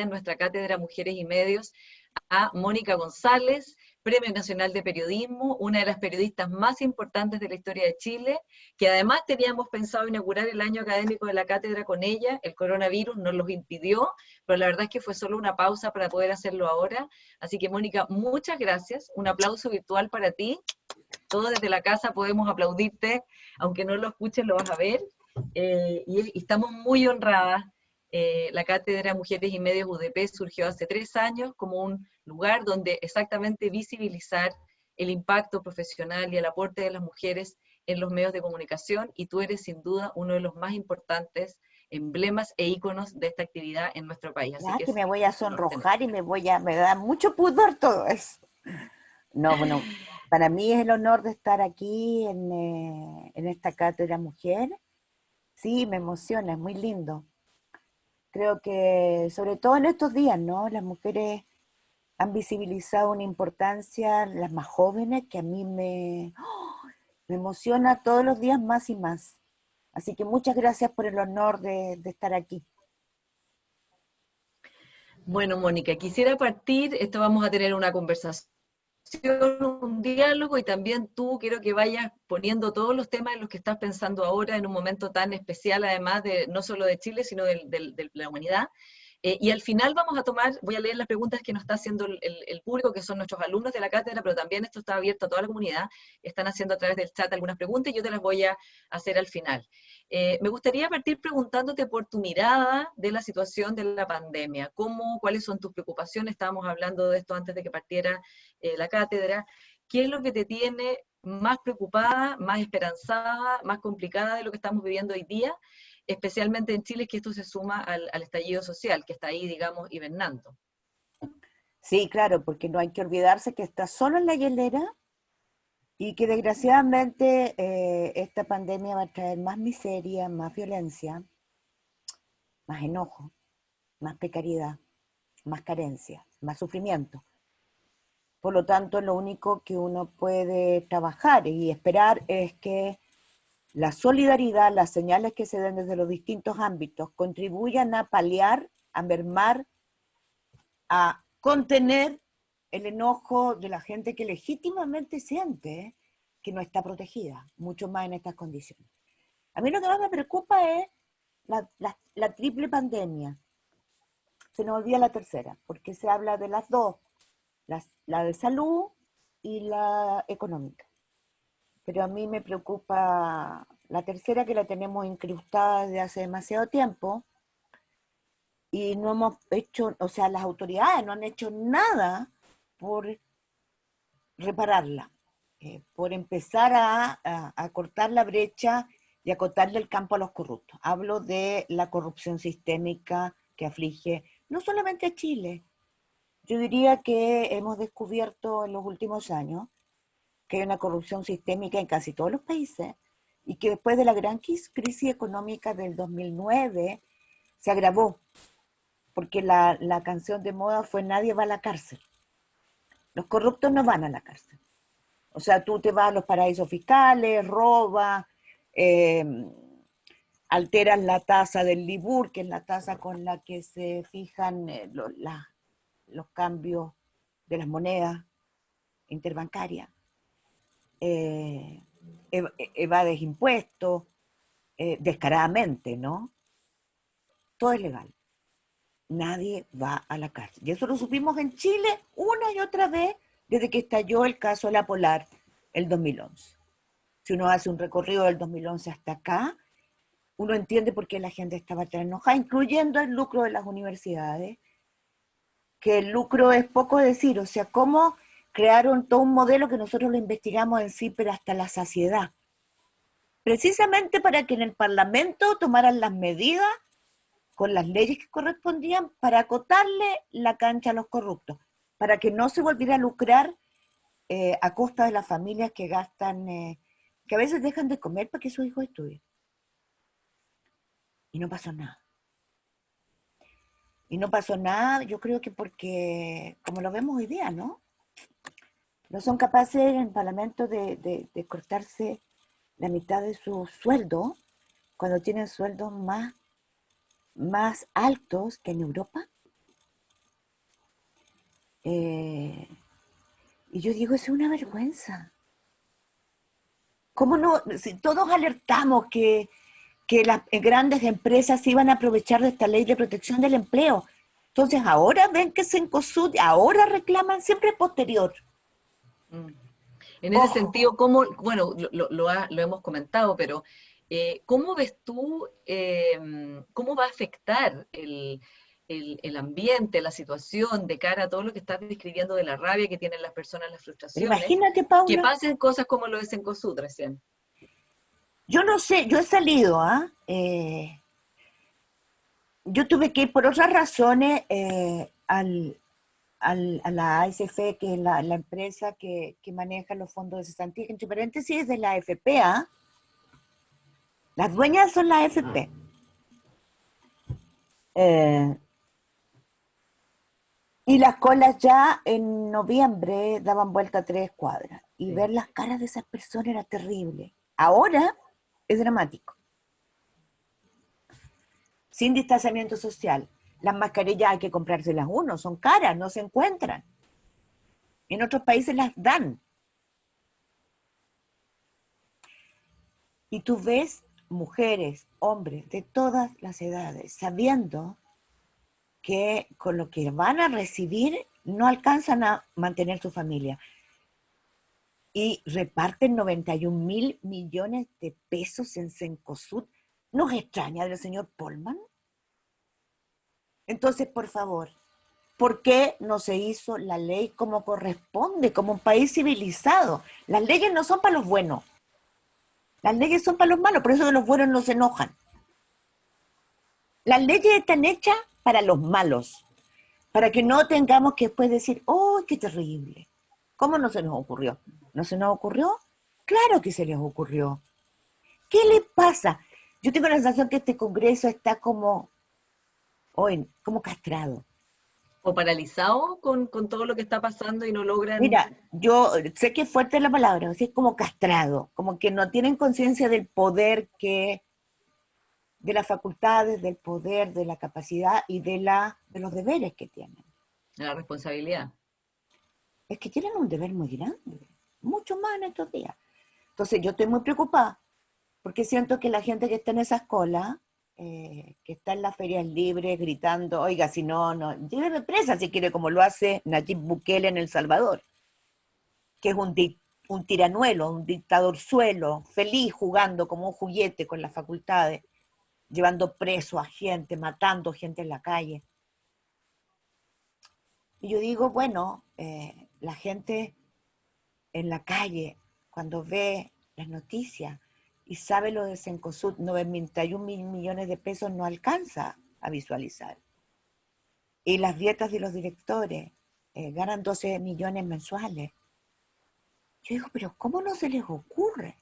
en nuestra cátedra Mujeres y Medios a Mónica González, Premio Nacional de Periodismo, una de las periodistas más importantes de la historia de Chile, que además teníamos pensado inaugurar el año académico de la cátedra con ella. El coronavirus nos lo impidió, pero la verdad es que fue solo una pausa para poder hacerlo ahora. Así que, Mónica, muchas gracias. Un aplauso virtual para ti. Todos desde la casa podemos aplaudirte, aunque no lo escuches, lo vas a ver. Y estamos muy honradas. La Cátedra Mujeres y Medios UDP surgió hace 3 años como un lugar donde exactamente visibilizar el impacto profesional y el aporte de las mujeres en los medios de comunicación, y tú eres sin duda uno de los más importantes emblemas e íconos de esta actividad en nuestro país. Así Ya que que es me voy a un honor tenerte. sonrojar y me da mucho pudor todo eso. No, bueno, para mí es el honor de estar aquí en esta cátedra mujer. Sí, me emociona, es muy lindo. Creo que sobre todo en estos días, ¿no? Las mujeres han visibilizado una importancia, las más jóvenes, que a mí me emociona todos los días más y más. Así que muchas gracias por el honor de estar aquí. Bueno, Mónica, quisiera partir, esto vamos a tener una conversación, un diálogo, y también tú quiero que vayas poniendo todos los temas en los que estás pensando ahora en un momento tan especial, además de no solo de Chile, sino de la humanidad. Y al final vamos a tomar, voy a leer las preguntas que nos está haciendo el público, que son nuestros alumnos de la cátedra, pero también esto está abierto a toda la comunidad. Están haciendo a través del chat algunas preguntas y yo te las voy a hacer al final. Me gustaría partir preguntándote por tu mirada de la situación de la pandemia. ¿Cuáles son tus preocupaciones? Estábamos hablando de esto antes de que partiera la cátedra. ¿Qué es lo que te tiene más preocupada, más esperanzada, más complicada de lo que estamos viviendo hoy día? Especialmente en Chile, que esto se suma al estallido social, que está ahí, digamos, hibernando. Sí, claro, porque no hay que olvidarse que está solo en la hielera y que desgraciadamente esta pandemia va a traer más miseria, más violencia, más enojo, más precariedad, más carencia, más sufrimiento. Por lo tanto, lo único que uno puede trabajar y esperar es que la solidaridad, las señales que se den desde los distintos ámbitos contribuyan a paliar, a mermar, a contener el enojo de la gente que legítimamente siente que no está protegida, mucho más en estas condiciones. A mí lo que más me preocupa es la triple pandemia. Se nos olvida la tercera, porque se habla de las dos, la de salud y la económica. Pero a mí me preocupa la tercera, que la tenemos incrustada desde hace demasiado tiempo y no hemos hecho, o sea, las autoridades no han hecho nada por repararla, por empezar a cortar la brecha y acotarle el campo a los corruptos. Hablo de la corrupción sistémica que aflige no solamente a Chile. Yo diría que hemos descubierto en los últimos años que hay una corrupción sistémica en casi todos los países y que después de la gran crisis económica del 2009 se agravó, porque la canción de moda fue nadie va a la cárcel. Los corruptos no van a la cárcel. O sea, tú te vas a los paraísos fiscales, robas, eh, alteras la tasa del LIBOR, que es la tasa con la que se fijan los cambios de las monedas interbancarias, eh, evades impuestos, descaradamente, ¿no? Todo es legal. Nadie va a la cárcel. Y eso lo supimos en Chile una y otra vez desde que estalló el caso de la Polar el 2011. Si uno hace un recorrido del 2011 hasta acá, uno entiende por qué la gente estaba tan enojada, incluyendo el lucro de las universidades, que el lucro es poco decir, o sea, cómo crearon todo un modelo que nosotros lo investigamos en sí, pero hasta la saciedad. Precisamente para que en el Parlamento tomaran las medidas con las leyes que correspondían para acotarle la cancha a los corruptos, para que no se volviera a lucrar a costa de las familias que gastan, que a veces dejan de comer para que sus hijos estudien. Y no pasó nada. Y no pasó nada, yo creo que porque, como lo vemos hoy día, ¿no? No son capaces en el Parlamento de cortarse la mitad de su sueldo cuando tienen sueldos más altos que en Europa. Y yo digo, es una vergüenza. ¿Cómo no? Si todos alertamos que las grandes empresas se iban a aprovechar de esta ley de protección del empleo. Entonces ahora ven que Cencosud, ahora reclaman, siempre posterior. Mm. En ese Ojo, sentido, ¿cómo, bueno, lo hemos comentado, pero ¿cómo ves tú, cómo va a afectar el ambiente, la situación de cara a todo lo que estás describiendo de la rabia que tienen las personas, las pero frustraciones, imagínate, que Paula, pasen cosas como lo de Cencosud recién? yo no sé, yo he salido, ¿ah? Yo tuve que ir por otras razones a la ASF, que es la empresa que maneja los fondos de cesantía, que entre paréntesis es de la AFP, ¿ah? Las dueñas son la AFP. Eh, y las colas ya en noviembre daban vuelta a 3 cuadras. Y Sí. ver las caras de esas personas era terrible. Ahora es dramático. Sin distanciamiento social. Las mascarillas hay que comprárselas uno, son caras, no se encuentran. En otros países las dan. Y tú ves mujeres, hombres de todas las edades, sabiendo que con lo que van a recibir no alcanzan a mantener su familia. Y reparten 91.000 millones de pesos en Cencosud. ¿Nos extraña del señor Polman? Entonces, por favor, ¿por qué no se hizo la ley como corresponde, como un país civilizado? Las leyes no son para los buenos, las leyes son para los malos, por eso que los buenos no se enojan. Las leyes están hechas para los malos, para que no tengamos que después decir, ¡oh, qué terrible! ¿Cómo no se nos ocurrió? ¿No se nos ocurrió? Claro que se les ocurrió. ¿Qué les pasa? Yo tengo la sensación que este Congreso está como, hoy, como castrado. O paralizado con todo lo que está pasando y no logran. Mira, yo sé que es fuerte la palabra, así es como castrado, como que no tienen conciencia del poder que, de las facultades, del poder, de la capacidad y de los deberes que tienen. La responsabilidad. Es que tienen un deber muy grande, mucho más en estos días. Entonces yo estoy muy preocupada, porque siento que la gente que está en esas colas, que está en las ferias libres gritando, oiga, si no, no, lléveme presa si quiere, como lo hace Nayib Bukele en El Salvador, que es un tiranuelo, un dictador suelo, feliz jugando como un juguete con las facultades, llevando preso a gente, matando gente en la calle. Y yo digo, bueno, la gente en la calle, cuando ve las noticias y sabe lo de Cencosud, 91.000 millones de pesos no alcanza a visualizar. Y las dietas de los directores ganan 12 millones mensuales. Yo digo, pero ¿cómo no se les ocurre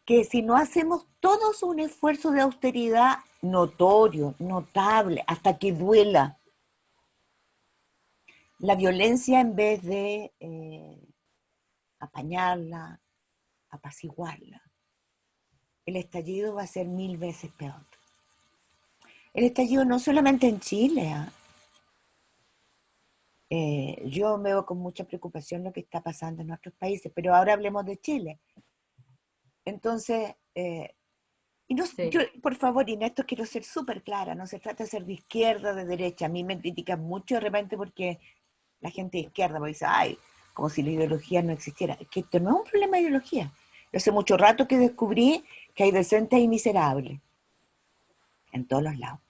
que si no hacemos todos un esfuerzo de austeridad notorio, notable, hasta que duela, la violencia en vez de apañarla, apaciguarla, el estallido va a ser 1000 veces peor? El estallido no solamente en Chile, yo veo con mucha preocupación lo que está pasando en nuestros países, pero ahora hablemos de Chile. Entonces, y no, yo, Sí. por favor, y en esto quiero ser súper clara, no se trata de ser de izquierda, de derecha. A mí me critican mucho de repente porque la gente de izquierda me dice, ay, como si la ideología no existiera. Es que esto no es un problema de ideología. Yo hace mucho rato que descubrí que hay decentes y miserables en todos los lados.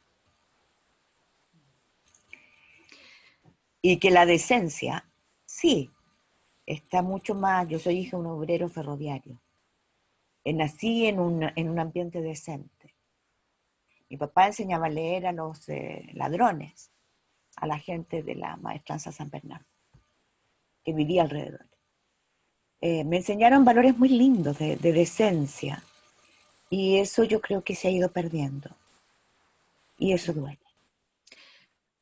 Y que la decencia, sí, está mucho más. Yo soy hija de un obrero ferroviario. Nací en un ambiente decente. Mi papá enseñaba a leer a los ladrones, a la gente de la Maestranza San Bernardo, que vivía alrededor. Me enseñaron valores muy lindos de decencia, y eso yo creo que se ha ido perdiendo, y eso duele.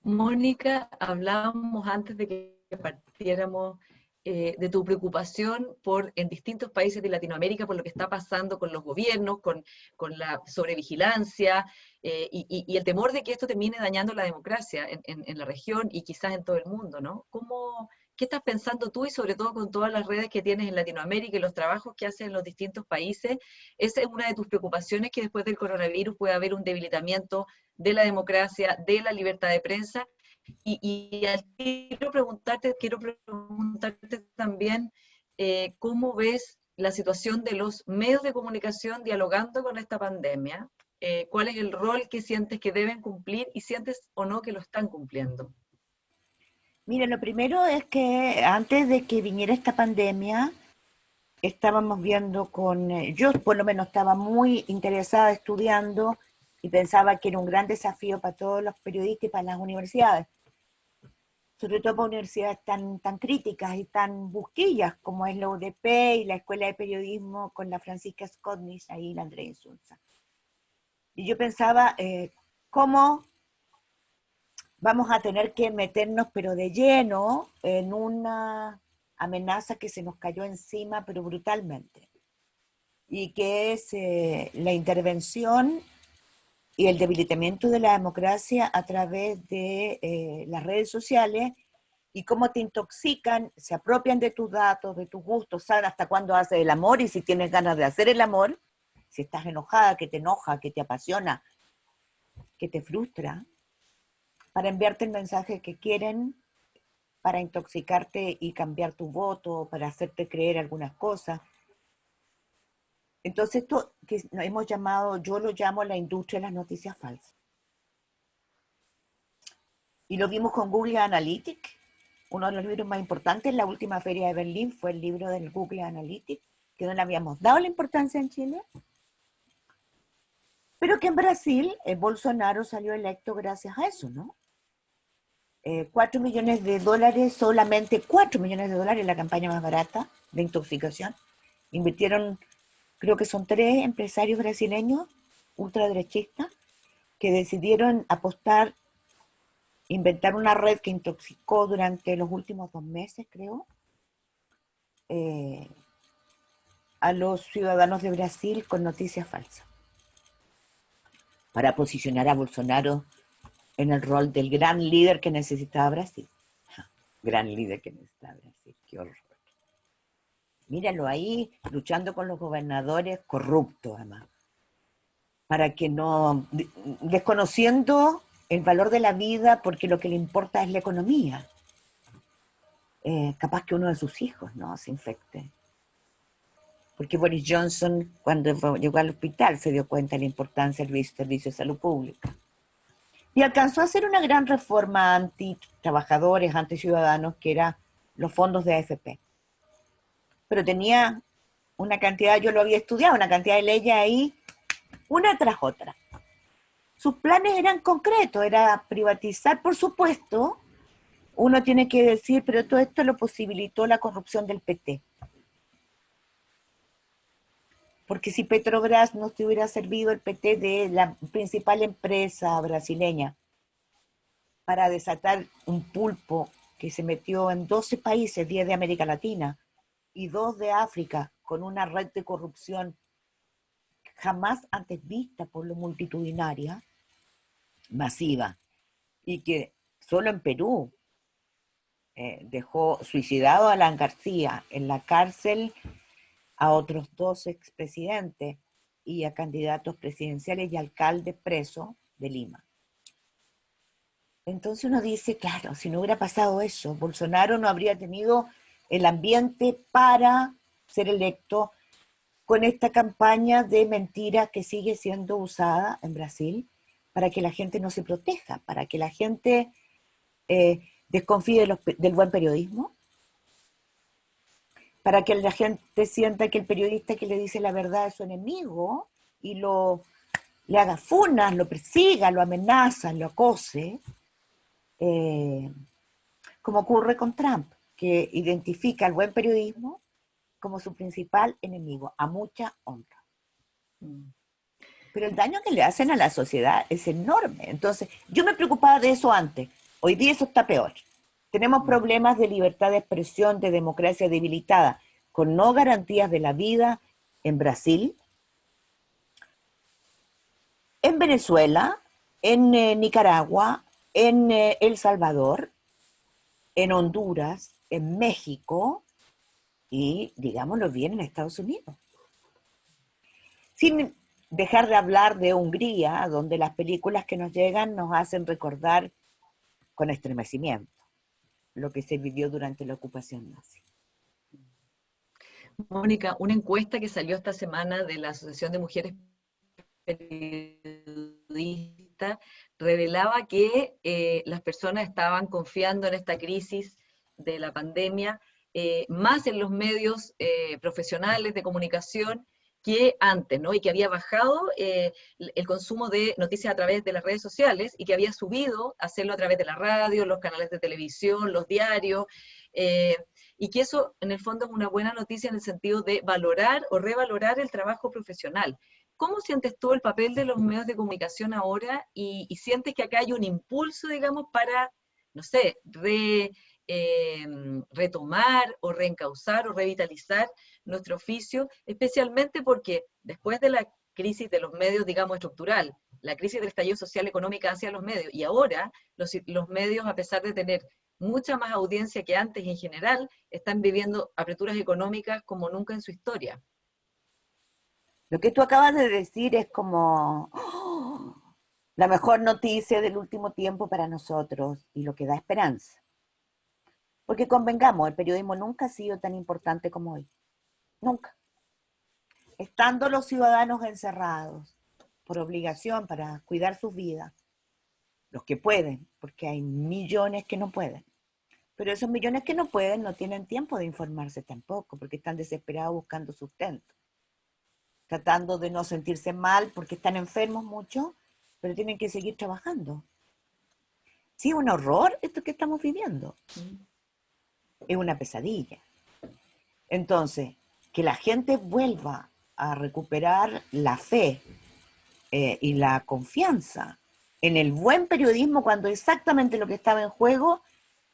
Mónica, hablábamos antes de que partiéramos de tu preocupación en distintos países de Latinoamérica por lo que está pasando con los gobiernos, con la sobrevigilancia y el temor de que esto termine dañando la democracia en la región y quizás en todo el mundo, ¿no? ¿Qué estás pensando tú y sobre todo con todas las redes que tienes en Latinoamérica y los trabajos que haces en los distintos países? ¿Esa es una de tus preocupaciones, que después del coronavirus puede haber un debilitamiento de la democracia, de la libertad de prensa? Quiero preguntarte también cómo ves la situación de los medios de comunicación dialogando con esta pandemia. ¿Cuál es el rol que sientes que deben cumplir y sientes o no que lo están cumpliendo? Mira, lo primero es que antes de que viniera esta pandemia, estábamos viendo yo por lo menos estaba muy interesada estudiando y pensaba que era un gran desafío para todos los periodistas y para las universidades, sobre todo para universidades tan críticas y tan busquillas como es la UDP y la Escuela de Periodismo con la Francisca Skotniss, ahí la Andrea Insulza. Y yo pensaba, ¿cómo vamos a tener que meternos pero de lleno en una amenaza que se nos cayó encima pero brutalmente? Y que es la intervención y el debilitamiento de la democracia a través de las redes sociales y cómo te intoxican, se apropian de tus datos, de tus gustos, saben hasta cuándo haces el amor y si tienes ganas de hacer el amor, si estás enojada, que te enoja, que te apasiona, que te frustra, para enviarte el mensaje que quieren, para intoxicarte y cambiar tu voto, para hacerte creer algunas cosas. Entonces esto que hemos llamado, yo lo llamo la industria de las noticias falsas. Y lo vimos con Google Analytics, uno de los libros más importantes. La última feria de Berlín fue el libro del Google Analytics, que no le habíamos dado la importancia en Chile, pero que en Brasil Bolsonaro salió electo gracias a eso, ¿no? 4 millones de dólares, solamente 4 millones de dólares, la campaña más barata de intoxicación. Invirtieron, creo que son 3 empresarios brasileños ultraderechistas que decidieron apostar, inventar una red que intoxicó durante los últimos 2 meses, creo, a los ciudadanos de Brasil con noticias falsas, para posicionar a Bolsonaro en el rol del gran líder que necesitaba Brasil. Gran líder que necesitaba Brasil, qué horror. Míralo ahí, luchando con los gobernadores corruptos, además, para que no, desconociendo el valor de la vida, porque lo que le importa es la economía. Capaz que uno de sus hijos no se infecte. Porque Boris Johnson, cuando llegó al hospital, se dio cuenta de la importancia del servicio de salud pública. Y alcanzó a hacer una gran reforma anti-trabajadores, anti-ciudadanos, que era los fondos de AFP. Pero tenía una cantidad, yo lo había estudiado, una cantidad de leyes ahí, una tras otra. Sus planes eran concretos, era privatizar, por supuesto. Uno tiene que decir, pero todo esto lo posibilitó la corrupción del PT. Porque si Petrobras no se hubiera servido el PT de la principal empresa brasileña para desatar un pulpo que se metió en 12 países, 10 de América Latina y 2 de África, con una red de corrupción jamás antes vista por lo multitudinaria, masiva, y que solo en Perú dejó suicidado a Alan García, en la cárcel a otros 2 expresidentes y a candidatos presidenciales y alcaldes presos de Lima. Entonces uno dice, claro, si no hubiera pasado eso, Bolsonaro no habría tenido el ambiente para ser electo con esta campaña de mentiras que sigue siendo usada en Brasil para que la gente no se proteja, para que la gente desconfíe del buen periodismo, para que la gente sienta que el periodista que le dice la verdad es su enemigo y le haga funas, lo persiga, lo amenaza, lo acose, como ocurre con Trump, que identifica al buen periodismo como su principal enemigo, a mucha honra. Pero el daño que le hacen a la sociedad es enorme. Entonces, yo me preocupaba de eso antes. Hoy día eso está peor. Tenemos problemas de libertad de expresión, de democracia debilitada, con no garantías de la vida en Brasil, en Venezuela, en Nicaragua, en El Salvador, en Honduras, en México y, digámoslo bien, en Estados Unidos. Sin dejar de hablar de Hungría, donde las películas que nos llegan nos hacen recordar con estremecimiento lo que se vivió durante la ocupación nazi. Mónica, una encuesta que salió esta semana de la Asociación de Mujeres Periodistas revelaba que las personas estaban confiando en esta crisis de la pandemia más en los medios profesionales de comunicación que antes, ¿no? Y que había bajado el consumo de noticias a través de las redes sociales y que había subido a hacerlo a través de la radio, los canales de televisión, los diarios, eh, y que eso en el fondo es una buena noticia en el sentido de valorar o revalorar el trabajo profesional. ¿Cómo sientes tú el papel de los medios de comunicación ahora y sientes que acá hay un impulso, digamos, para, no sé, retomar o reencauzar o revitalizar nuestro oficio, especialmente porque después de la crisis de los medios, digamos, estructural, la crisis del estallido social económica hacia los medios, y ahora los medios, a pesar de tener mucha más audiencia que antes en general, están viviendo aperturas económicas como nunca en su historia. Lo que tú acabas de decir es como la mejor noticia del último tiempo para nosotros y lo que da esperanza. Porque convengamos, el periodismo nunca ha sido tan importante como hoy. Nunca. Estando los ciudadanos encerrados por obligación para cuidar sus vidas, los que pueden, porque hay millones que no pueden. Pero esos millones que no pueden no tienen tiempo de informarse tampoco, porque están desesperados buscando sustento, tratando de no sentirse mal porque están enfermos mucho, pero tienen que seguir trabajando. Sí, es un horror esto que estamos viviendo. Es una pesadilla. Entonces, que la gente vuelva a recuperar la fe y la confianza en el buen periodismo cuando exactamente lo que estaba en juego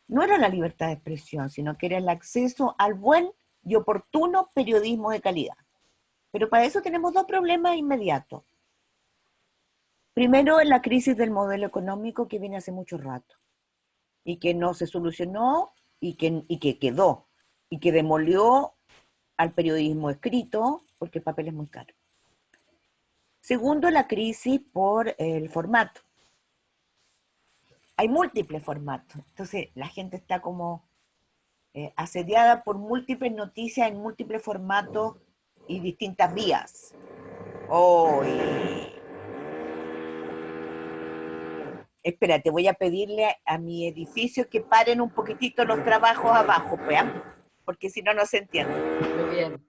no era la libertad de expresión, sino que era el acceso al buen y oportuno periodismo de calidad. Pero para eso tenemos dos problemas inmediatos. Primero, la crisis del modelo económico que viene hace mucho rato y que no se solucionó y que quedó y que demolió al periodismo escrito porque el papel es muy caro. Segundo, la crisis por el formato. Hay múltiples formatos, entonces la gente está como asediada por múltiples noticias en múltiples formatos y distintas vías. Oh, espérate, voy a pedirle a mi edificio que paren un poquitito los trabajos abajo, pues, porque si no, no se entiende. Muy bien.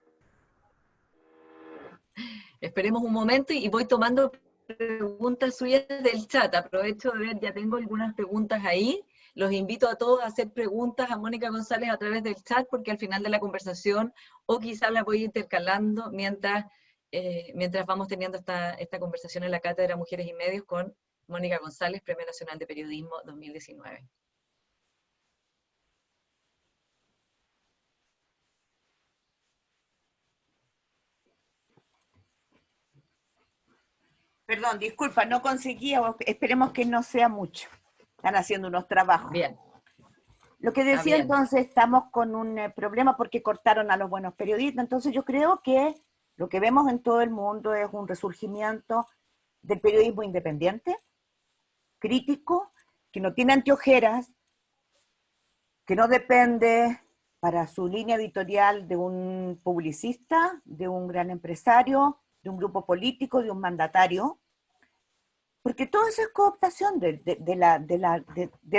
Esperemos un momento y voy tomando preguntas suyas del chat. Aprovecho de ver, ya tengo algunas preguntas ahí. Los invito a todos a hacer preguntas a Mónica González a través del chat, porque al final de la conversación, o quizás las voy intercalando mientras vamos teniendo esta conversación en la Cátedra Mujeres y Medios con Mónica González, Premio Nacional de Periodismo 2019. Perdón, disculpa, no conseguía, esperemos que no sea mucho. Están haciendo unos trabajos. Bien. Lo que decía entonces, estamos con un problema porque cortaron a los buenos periodistas. Entonces yo creo que lo que vemos en todo el mundo es un resurgimiento del periodismo independiente, crítico, que no tiene anteojeras, que no depende para su línea editorial de un publicista, de un gran empresario, de un grupo político, de un mandatario, porque todo eso es cooptación de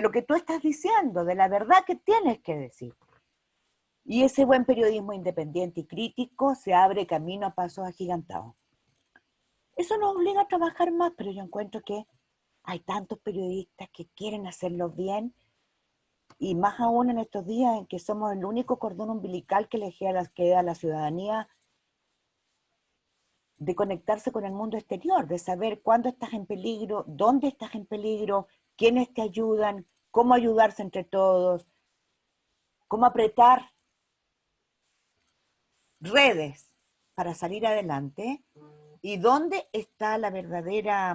lo que tú estás diciendo, de la verdad que tienes que decir. Y ese buen periodismo independiente y crítico se abre camino a pasos agigantados. Eso nos obliga a trabajar más, pero yo encuentro que hay tantos periodistas que quieren hacerlo bien, y más aún en estos días en que somos el único cordón umbilical que le queda a la ciudadanía de conectarse con el mundo exterior, de saber cuándo estás en peligro, dónde estás en peligro, quiénes te ayudan, cómo ayudarse entre todos, cómo apretar redes para salir adelante y dónde está la verdadera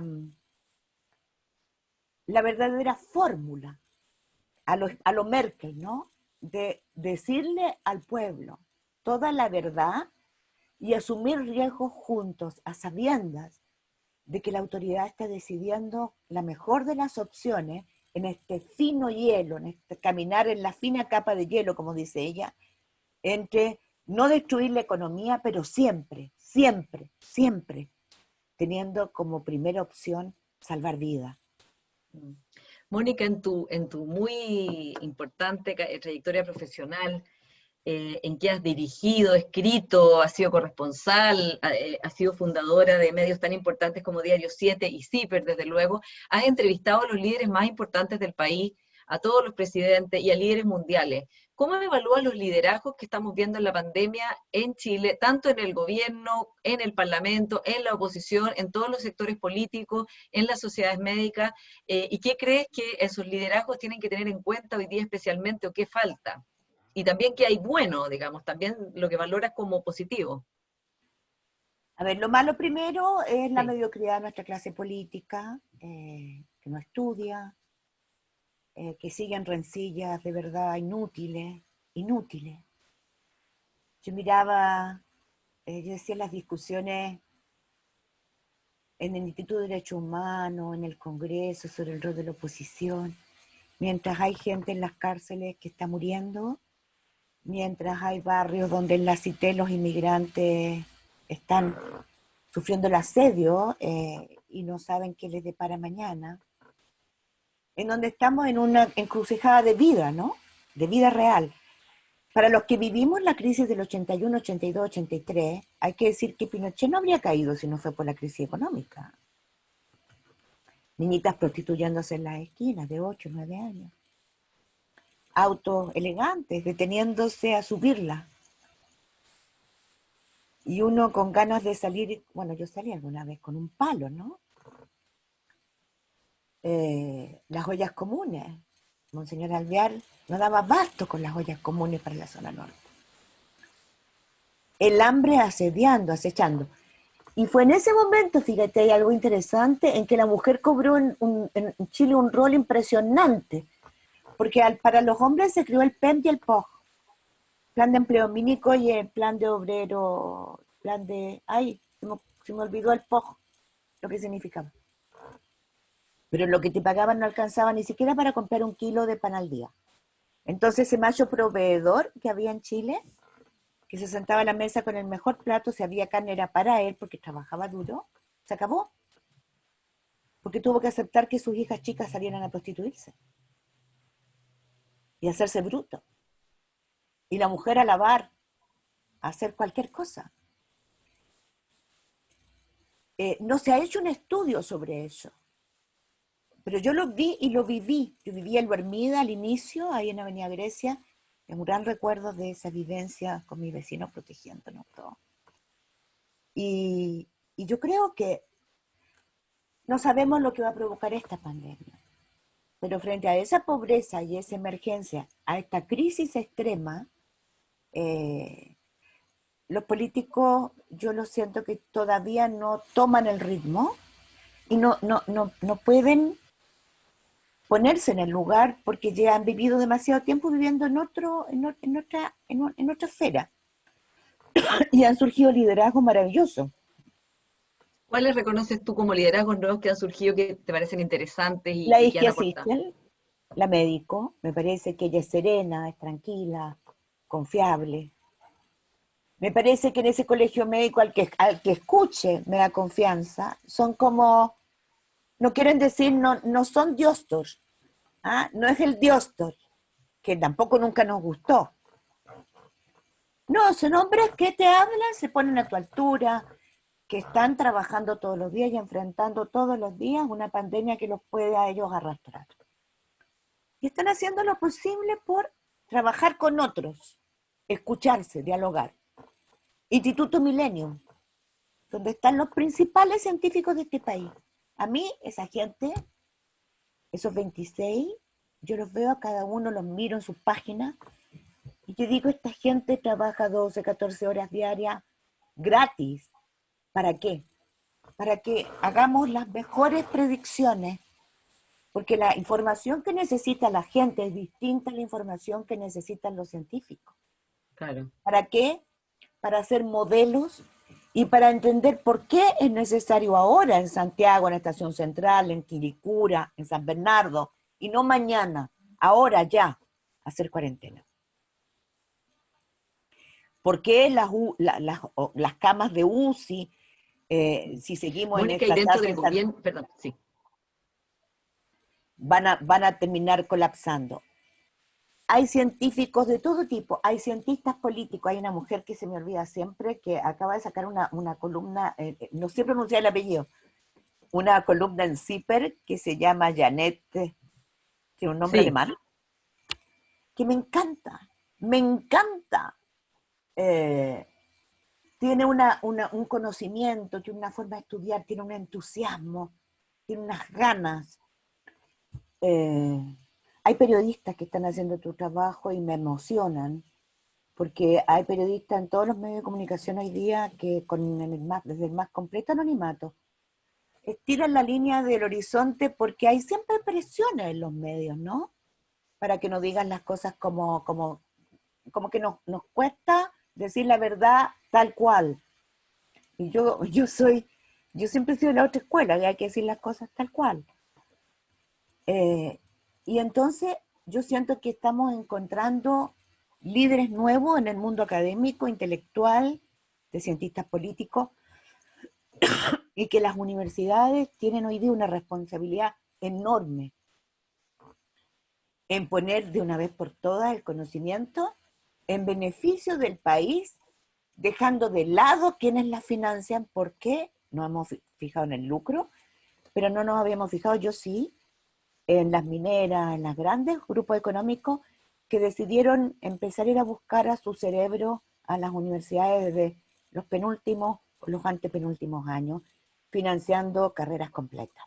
fórmula a lo Merkel, ¿no? de decirle al pueblo toda la verdad y asumir riesgos juntos, a sabiendas de que la autoridad está decidiendo la mejor de las opciones en este fino hielo, en este caminar en la fina capa de hielo, como dice ella, entre no destruir la economía, pero siempre, siempre, siempre teniendo como primera opción salvar vidas. Mónica, en tu muy importante trayectoria profesional, en que has dirigido, escrito, has sido corresponsal, has sido fundadora de medios tan importantes como Diario 7 y CIPER, desde luego, has entrevistado a los líderes más importantes del país, a todos los presidentes y a líderes mundiales. ¿Cómo evalúas los liderazgos que estamos viendo en la pandemia en Chile, tanto en el gobierno, en el parlamento, en la oposición, en todos los sectores políticos, en las sociedades médicas? ¿Y qué crees que esos liderazgos tienen que tener en cuenta hoy día especialmente o qué falta? Y también que hay bueno, digamos, también lo que valoras como positivo. A ver, lo malo primero es la Sí. mediocridad de nuestra clase política, que no estudia, que siguen rencillas de verdad inútiles, inútiles. Yo miraba, yo decía las discusiones en el Instituto de Derechos Humanos, en el Congreso, sobre el rol de la oposición, mientras hay gente en las cárceles que está muriendo, mientras hay barrios donde en la Cité los inmigrantes están sufriendo el asedio y no saben qué les depara mañana, en donde estamos en una encrucijada de vida, ¿no? De vida real. Para los que vivimos la crisis del 81, 82, 83, hay que decir que Pinochet no habría caído si no fue por la crisis económica. Niñitas prostituyéndose en las esquinas de 8, 9 años. Autos elegantes, deteniéndose a subirla. Y uno con ganas de salir, bueno, yo salí alguna vez con un palo, ¿no? Las ollas comunes. Monseñor Alvear no daba abasto con las ollas comunes para la zona norte. El hambre asediando, acechando. Y fue en ese momento, fíjate, hay algo interesante, en que la mujer cobró en Chile un rol impresionante, porque para los hombres se creó el PEM y el POG, plan de empleo mínimo y el plan de obrero, plan de, ay, se me olvidó el POG, lo que significaba. Pero lo que te pagaban no alcanzaba ni siquiera para comprar un kilo de pan al día. Entonces ese macho proveedor que había en Chile, que se sentaba a la mesa con el mejor plato, si había carne era para él porque trabajaba duro, se acabó. Porque tuvo que aceptar que sus hijas chicas salieran a prostituirse y a hacerse bruto. Y la mujer a lavar, a hacer cualquier cosa. No se ha hecho un estudio sobre eso. Pero yo lo vi y lo viví. Yo viví en Hermida al inicio, ahí en Avenida Grecia. Tengo un gran recuerdo de esa vivencia con mis vecinos protegiéndonos todo. Y yo creo que no sabemos lo que va a provocar esta pandemia. Pero frente a esa pobreza y esa emergencia, a esta crisis extrema, los políticos, yo lo siento que todavía no toman el ritmo y no pueden ponerse en el lugar porque ya han vivido demasiado tiempo viviendo en otra esfera y han surgido liderazgos maravillosos. ¿Cuáles reconoces tú como liderazgos nuevos que han surgido que te parecen interesantes La y que han Isquia aportado? Sichel, la médico, me parece que ella es serena, es tranquila, confiable. Me parece que en ese colegio médico al que escuche me da confianza, son como, no quieren decir, no son diostor, ¿ah? No es el diostor, que tampoco nunca nos gustó. No, son hombres que te hablan, se ponen a tu altura, que están trabajando todos los días y enfrentando todos los días una pandemia que los puede a ellos arrastrar. Y están haciendo lo posible por trabajar con otros, escucharse, dialogar. Instituto Millennium, donde están los principales científicos de este país. A mí, esa gente, esos 26, yo los veo a cada uno, los miro en sus páginas, y yo digo, esta gente trabaja 12, 14 horas diarias gratis. ¿Para qué? Para que hagamos las mejores predicciones, porque la información que necesita la gente es distinta a la información que necesitan los científicos. Claro. ¿Para qué? Para hacer modelos y para entender por qué es necesario ahora en Santiago, en la Estación Central, en Quilicura, en San Bernardo, y no mañana, ahora ya, hacer cuarentena. ¿Por qué las camas de UCI, si seguimos en Mónica, y esta dentro tasa, del gobierno, perdón, sí. van a terminar colapsando? Hay científicos de todo tipo, hay cientistas políticos, hay una mujer que se me olvida siempre, que acaba de sacar una columna, no sé pronunciar el apellido, una columna en CIPER que se llama Janet, tiene un nombre Sí, alemán, que me encanta, me encanta. Tiene un conocimiento, tiene una forma de estudiar, tiene un entusiasmo, tiene unas ganas. Hay periodistas que están haciendo tu trabajo y me emocionan, porque hay periodistas en todos los medios de comunicación hoy día que desde el más completo anonimato estiran la línea del horizonte porque hay siempre presiones en los medios, ¿no? Para que nos digan las cosas como que nos cuesta decir la verdad tal cual. Y yo siempre he sido de la otra escuela, que hay que decir las cosas tal cual. Y entonces yo siento que estamos encontrando líderes nuevos en el mundo académico, intelectual, de cientistas políticos, y que las universidades tienen hoy día una responsabilidad enorme en poner de una vez por todas el conocimiento en beneficio del país, dejando de lado quienes la financian, porque nos hemos fijado en el lucro, pero no nos habíamos fijado, yo sí, en las mineras, en los grandes grupos económicos que decidieron empezar a ir a buscar a su cerebro a las universidades desde los penúltimos o los antepenúltimos años, financiando carreras completas.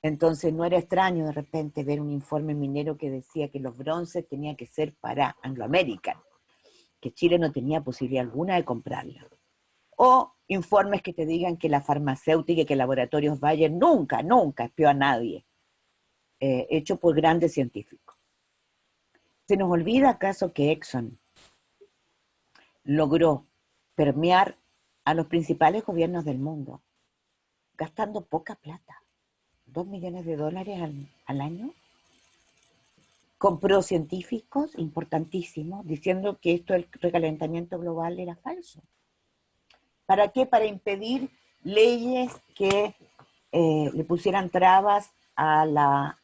Entonces no era extraño de repente ver un informe minero que decía que los bronces tenían que ser para Anglo American, que Chile no tenía posibilidad alguna de comprarla. O informes que te digan que la farmacéutica y que Laboratorios Bayer nunca espió a nadie, hecho por grandes científicos. ¿Se nos olvida acaso que Exxon logró permear a los principales gobiernos del mundo gastando poca plata? $2 millones al año. Compró científicos importantísimos diciendo que esto del recalentamiento global era falso. ¿Para qué? Para impedir leyes que le pusieran trabas a la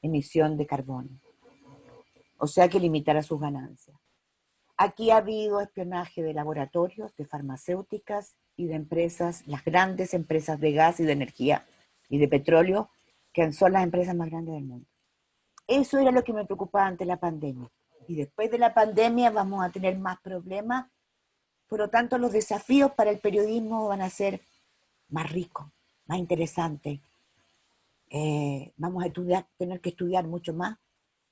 emisión de carbono. O sea, que limitara sus ganancias. Aquí ha habido espionaje de laboratorios, de farmacéuticas y de empresas, las grandes empresas de gas y de energía y de petróleo, que son las empresas más grandes del mundo. Eso era lo que me preocupaba ante la pandemia. Y después de la pandemia vamos a tener más problemas, por lo tanto los desafíos para el periodismo van a ser más ricos, más interesantes. Vamos a tener que estudiar mucho más,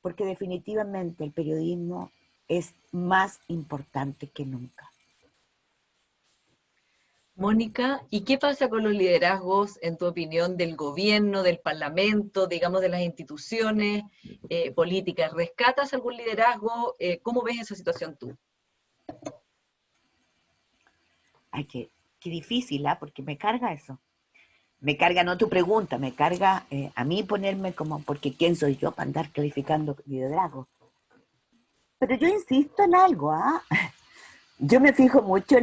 porque definitivamente el periodismo es más importante que nunca. Mónica, ¿y qué pasa con los liderazgos, en tu opinión, del gobierno, del parlamento, digamos, de las instituciones políticas? ¿Rescatas algún liderazgo? ¿Cómo ves esa situación tú? Ay, qué difícil, ¿ah? Porque me carga eso. Me carga no tu pregunta, me carga a mí ponerme como, porque ¿quién soy yo para andar calificando liderazgo? Pero yo insisto en algo, ¿ah? Yo me fijo mucho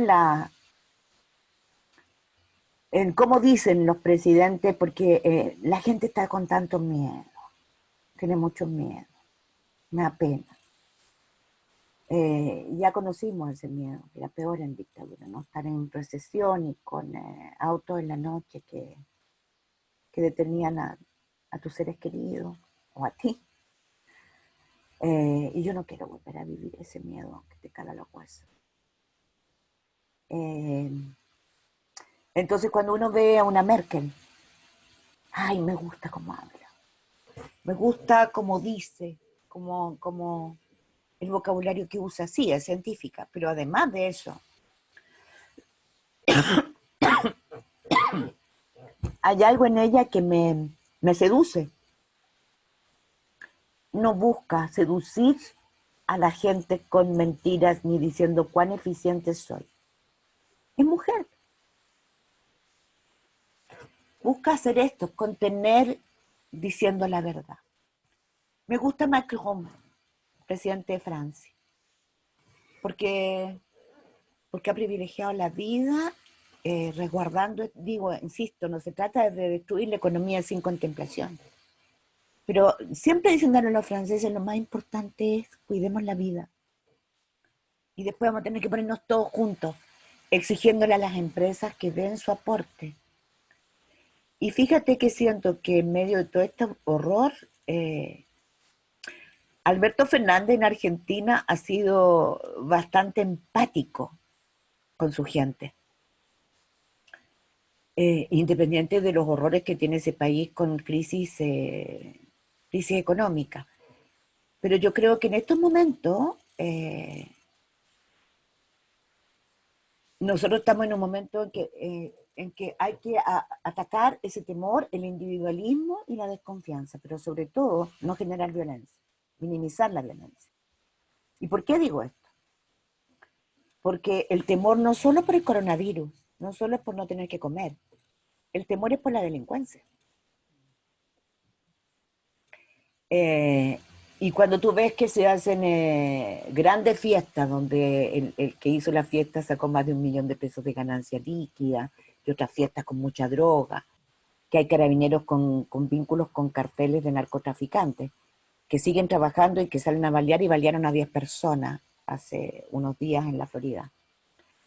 en cómo dicen los presidentes, porque la gente está con tanto miedo, tiene mucho miedo, me da pena. Ya conocimos ese miedo, que era peor en dictadura, ¿no? Estar en recesión y con autos en la noche que detenían a tus seres queridos o a ti. Y yo no quiero volver a vivir ese miedo que te cala los huesos. Entonces cuando uno ve a una Merkel, ay, me gusta cómo habla, me gusta cómo dice, como el vocabulario que usa, sí, es científica, pero además de eso, hay algo en ella que me me seduce. No busca seducir a la gente con mentiras ni diciendo cuán eficiente soy. Es mujer. Busca hacer esto, contener diciendo la verdad. Me gusta Macron, presidente de Francia, porque ha privilegiado la vida, resguardando, digo, insisto, no se trata de destruir la economía sin contemplación. Pero siempre diciéndole a los franceses, lo más importante es cuidemos la vida. Y después vamos a tener que ponernos todos juntos, exigiéndole a las empresas que den su aporte. Y fíjate que siento que en medio de todo este horror, Alberto Fernández en Argentina ha sido bastante empático con su gente. Independiente de los horrores que tiene ese país con crisis económica. Pero yo creo que en estos momentos nosotros estamos en un momento en que hay que atacar ese temor, el individualismo y la desconfianza, pero sobre todo no generar violencia, minimizar la violencia. ¿Y por qué digo esto? Porque el temor no solo por el coronavirus, no solo es por no tener que comer, el temor es por la delincuencia. Y cuando tú ves que se hacen grandes fiestas, donde el que hizo la fiesta sacó más de 1 millón de pesos de ganancia líquida, y otras fiestas con mucha droga, que hay carabineros con vínculos con carteles de narcotraficantes, que siguen trabajando y que salen a balear y balearon a 10 personas hace unos días en la Florida.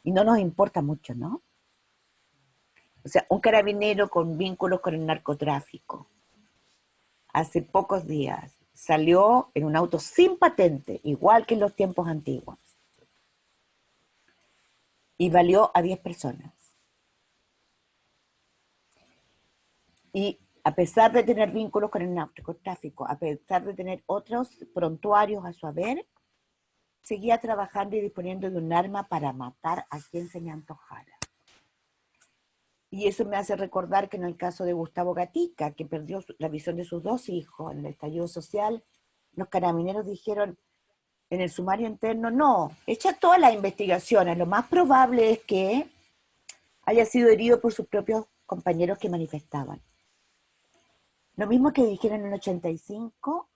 Y no nos importa mucho, ¿no? O sea, un carabinero con vínculos con el narcotráfico, hace pocos días, salió en un auto sin patente, igual que en los tiempos antiguos, y baleó a 10 personas. Y a pesar de tener vínculos con el narcotráfico, a pesar de tener otros prontuarios a su haber, seguía trabajando y disponiendo de un arma para matar a quien se le antojara. Y eso me hace recordar que en el caso de Gustavo Gatica, que perdió la visión de sus 2 hijos en el estallido social, los carabineros dijeron en el sumario interno, no, echa todas las investigaciones, lo más probable es que haya sido herido por sus propios compañeros que manifestaban. Lo mismo que dijeron en el 85,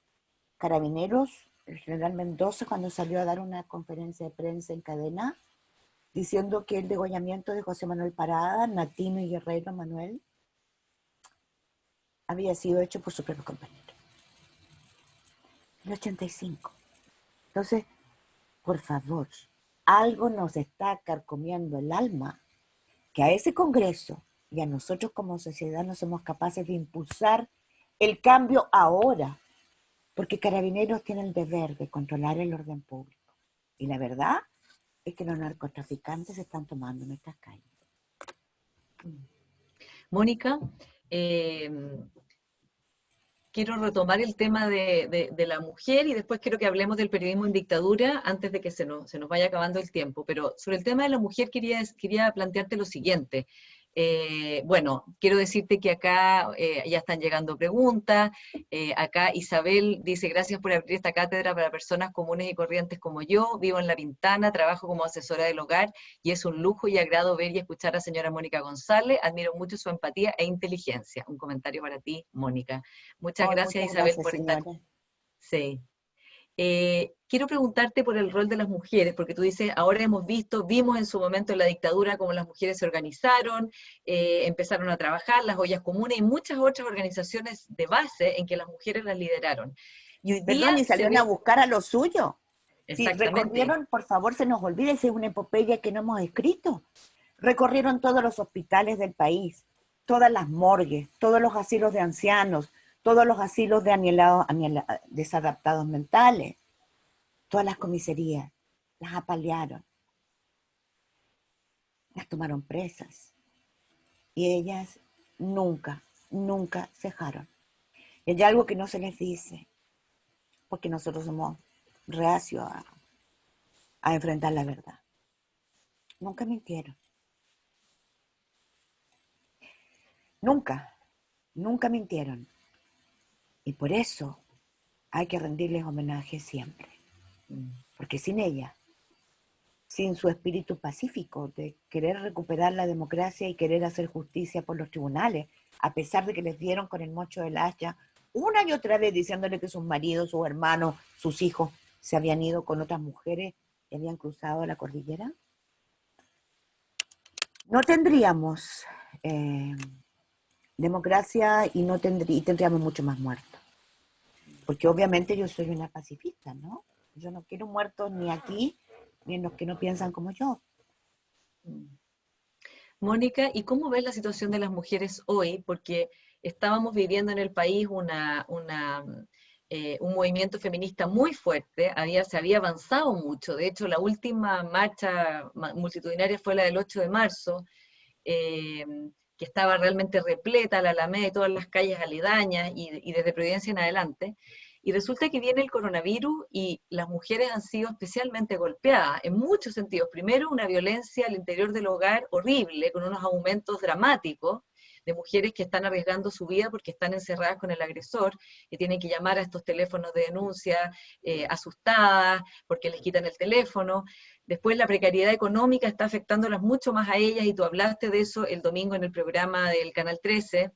Carabineros, el general Mendoza, cuando salió a dar una conferencia de prensa en cadena, diciendo que el degollamiento de José Manuel Parada, Natino y Guerrero Manuel, había sido hecho por su propio compañero. El 85. Entonces, por favor, algo nos está carcomiendo el alma, que a ese Congreso y a nosotros como sociedad no somos capaces de impulsar el cambio ahora, porque Carabineros tiene el deber de controlar el orden público. Y la verdad es que los narcotraficantes se están tomando nuestras calles. Mónica, quiero retomar el tema de la mujer y después quiero que hablemos del periodismo en dictadura antes de que se nos vaya acabando el tiempo. Pero sobre el tema de la mujer quería plantearte lo siguiente. Bueno, quiero decirte que acá ya están llegando preguntas. Acá Isabel dice, gracias por abrir esta cátedra para personas comunes y corrientes como yo. Vivo en La Pintana, trabajo como asesora del hogar y es un lujo y agrado ver y escuchar a la señora Mónica González. Admiro mucho su empatía e inteligencia. Un comentario para ti, Mónica. Muchas gracias, Muchas Isabel, gracias, por esta... señora. Sí. Quiero preguntarte por el rol de las mujeres, porque tú dices, ahora vimos en su momento en la dictadura cómo las mujeres se organizaron, empezaron a trabajar, las ollas comunes y muchas otras organizaciones de base en que las mujeres las lideraron. Y hoy día Perdón, y se salieron a ve buscar a lo suyo. Si exactamente, recorrieron, por favor, se nos olvide, esa es una epopeya que no hemos escrito. Recorrieron todos los hospitales del país, todas las morgues, todos los asilos de ancianos, todos los asilos de desadaptados mentales, todas las comisarías, las apalearon, las tomaron presas. Y ellas nunca, nunca cejaron. Y hay algo que no se les dice, porque nosotros somos reacios a enfrentar la verdad. Nunca mintieron. Nunca, nunca mintieron. Y por eso hay que rendirles homenaje siempre. Porque sin ella, sin su espíritu pacífico de querer recuperar la democracia y querer hacer justicia por los tribunales, a pesar de que les dieron con el mocho del hacha una y otra vez diciéndole que sus maridos, sus hermanos, sus hijos se habían ido con otras mujeres y habían cruzado la cordillera, no tendríamos democracia y tendríamos mucho más muertos. Porque obviamente yo soy una pacifista, ¿no? Yo no quiero muertos ni aquí, ni en los que no piensan como yo. Mónica, ¿y cómo ves la situación de las mujeres hoy? Porque estábamos viviendo en el país un movimiento feminista muy fuerte, se había avanzado mucho, de hecho la última marcha multitudinaria fue la del 8 de marzo, eh, que estaba realmente repleta, la Alameda y todas las calles aledañas, y desde Providencia en adelante. Y resulta que viene el coronavirus y las mujeres han sido especialmente golpeadas en muchos sentidos. Primero, una violencia al interior del hogar horrible, con unos aumentos dramáticos de mujeres que están arriesgando su vida porque están encerradas con el agresor, que tienen que llamar a estos teléfonos de denuncia asustadas porque les quitan el teléfono. Después la precariedad económica está afectándolas mucho más a ellas, y tú hablaste de eso el domingo en el programa del Canal 13.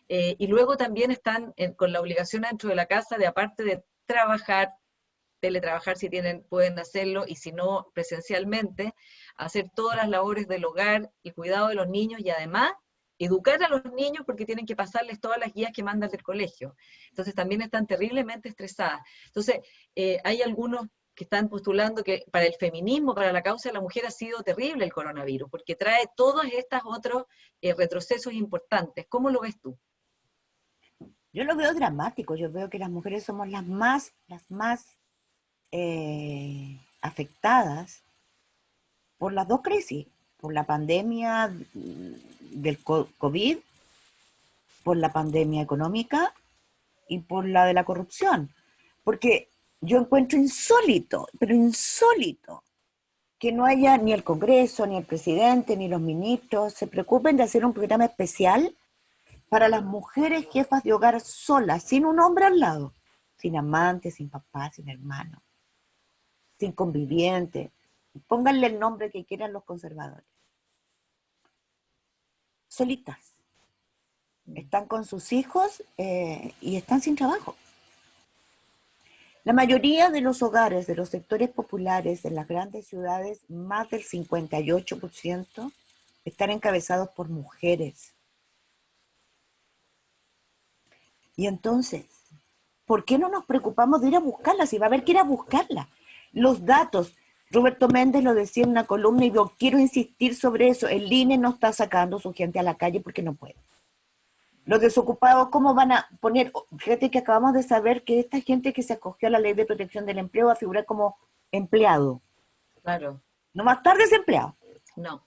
Y luego también están con la obligación dentro de la casa de, aparte de trabajar, teletrabajar si tienen, pueden hacerlo, y si no, presencialmente, hacer todas las labores del hogar, el cuidado de los niños, y además educar a los niños porque tienen que pasarles todas las guías que mandan del colegio. Entonces también están terriblemente estresadas. Entonces, hay algunos que están postulando que para el feminismo, para la causa de la mujer, ha sido terrible el coronavirus, porque trae todos estos otros retrocesos importantes. ¿Cómo lo ves tú? Yo lo veo dramático, yo veo que las mujeres somos las más afectadas por las dos crisis, por la pandemia del COVID, por la pandemia económica y por la de la corrupción. Porque yo encuentro insólito, pero insólito, que no haya ni el Congreso, ni el presidente, ni los ministros se preocupen de hacer un programa especial para las mujeres jefas de hogar solas, sin un hombre al lado, sin amante, sin papá, sin hermano, sin conviviente. Pónganle el nombre que quieran los conservadores. Solitas. Están con sus hijos y están sin trabajo. La mayoría de los hogares de los sectores populares en las grandes ciudades, más del 58%, están encabezados por mujeres. Y entonces, ¿por qué no nos preocupamos de ir a buscarla? Si va a haber que ir a buscarla. Los datos, Roberto Méndez lo decía en una columna y yo quiero insistir sobre eso, el INE no está sacando su gente a la calle porque no puede. Los desocupados, ¿cómo van a poner? Fíjate que acabamos de saber que esta gente que se acogió a la ley de protección del empleo va a figurar como empleado. Claro. No más tarde desempleado. No.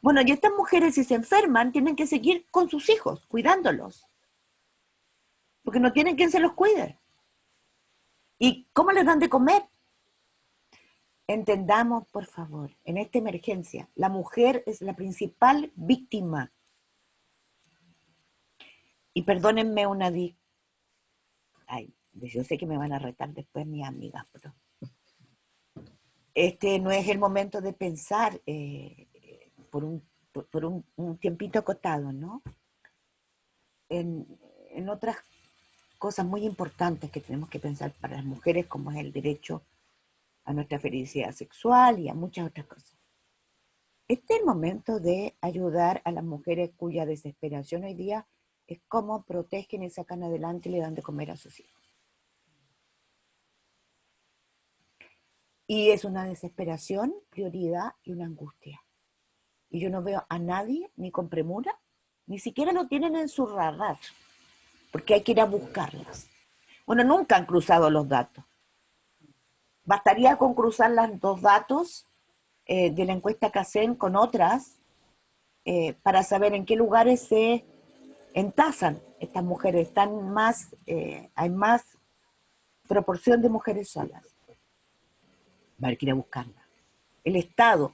Bueno, y estas mujeres, si se enferman, tienen que seguir con sus hijos, cuidándolos. Porque no tienen quien se los cuide. ¿Y cómo les dan de comer? Entendamos, por favor, en esta emergencia, la mujer es la principal víctima. Y perdónenme una ay, yo sé que me van a retar después mis amigas, pero este no es el momento de pensar por un tiempito acotado, ¿no? En otras cosas muy importantes que tenemos que pensar para las mujeres, como es el derecho a nuestra felicidad sexual y a muchas otras cosas. Este es el momento de ayudar a las mujeres cuya desesperación hoy día es cómo protegen y sacan adelante y le dan de comer a sus hijos. Y es una desesperación, prioridad y una angustia. Y yo no veo a nadie, ni con premura, ni siquiera lo tienen en su radar, porque hay que ir a buscarlas. Bueno, nunca han cruzado los datos. Bastaría con cruzar los dos datos de la encuesta CACEN con otras para saber en qué lugares se entasan estas mujeres. Hay más proporción de mujeres solas. Va a haber que ir a buscarlas. El Estado,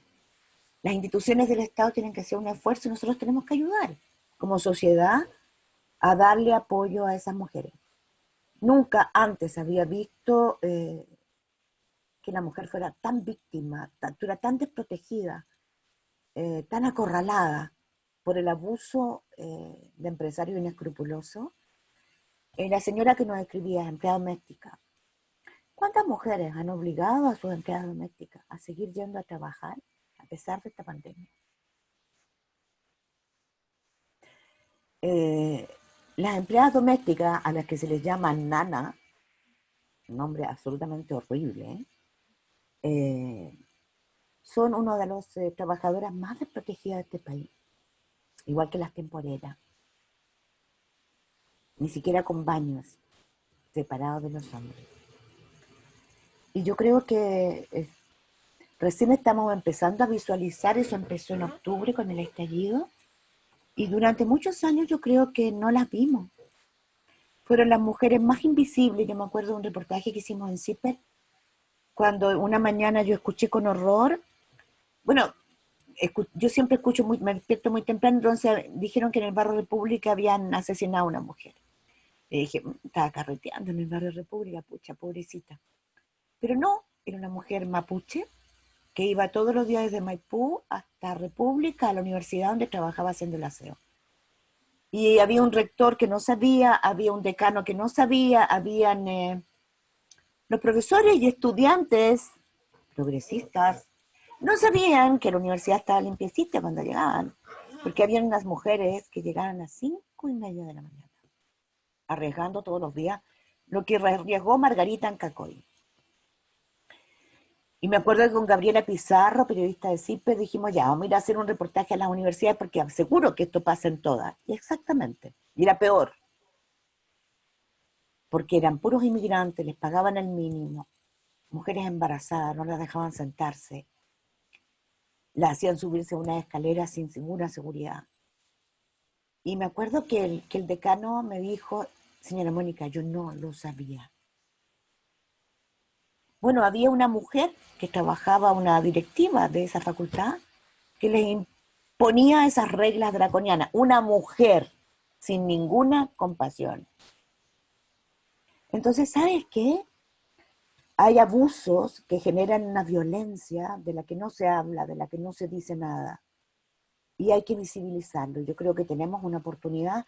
las instituciones del Estado tienen que hacer un esfuerzo y nosotros tenemos que ayudar como sociedad a darle apoyo a esas mujeres. Nunca antes había visto que la mujer fuera tan víctima, estuviera tan desprotegida, tan acorralada por el abuso de empresarios inescrupulosos. La señora que nos escribía, empleada doméstica, ¿cuántas mujeres han obligado a sus empleadas domésticas a seguir yendo a trabajar a pesar de esta pandemia? Las empleadas domésticas, a las que se les llama nana, un nombre absolutamente horrible, son una de las trabajadoras más desprotegidas de este país, igual que las temporeras, ni siquiera con baños separados de los hombres. Y yo creo que recién estamos empezando a visualizar, eso empezó en octubre con el estallido, y durante muchos años yo creo que no las vimos. Fueron las mujeres más invisibles. Yo me acuerdo de un reportaje que hicimos en CIPER, cuando una mañana yo escuché con horror, bueno, yo siempre escucho, me despierto muy temprano, entonces dijeron que en el barrio República habían asesinado a una mujer. Y dije, estaba carreteando en el barrio República, pucha, pobrecita. Pero no, era una mujer mapuche que iba todos los días desde Maipú hasta República a la universidad donde trabajaba haciendo el aseo. Y había un rector que no sabía, había un decano que no sabía, habían los profesores y estudiantes progresistas no sabían que la universidad estaba limpiecita cuando llegaban, porque habían unas mujeres que llegaban a las 5:30 de la mañana, arriesgando todos los días lo que arriesgó Margarita Ancacoy. Y me acuerdo que con Gabriela Pizarro, periodista de CIPE, dijimos, ya, vamos a ir a hacer un reportaje a las universidades porque seguro que esto pasa en todas. Y exactamente. Y era peor. Porque eran puros inmigrantes, les pagaban el mínimo, mujeres embarazadas, no las dejaban sentarse, las hacían subirse a una escalera sin ninguna seguridad. Y me acuerdo que el decano me dijo, señora Mónica, yo no lo sabía. Bueno, había una mujer que trabajaba, una directiva de esa facultad, que les imponía esas reglas draconianas. Una mujer sin ninguna compasión. Entonces, ¿sabes qué? Hay abusos que generan una violencia de la que no se habla, de la que no se dice nada. Y hay que visibilizarlo. Yo creo que tenemos una oportunidad.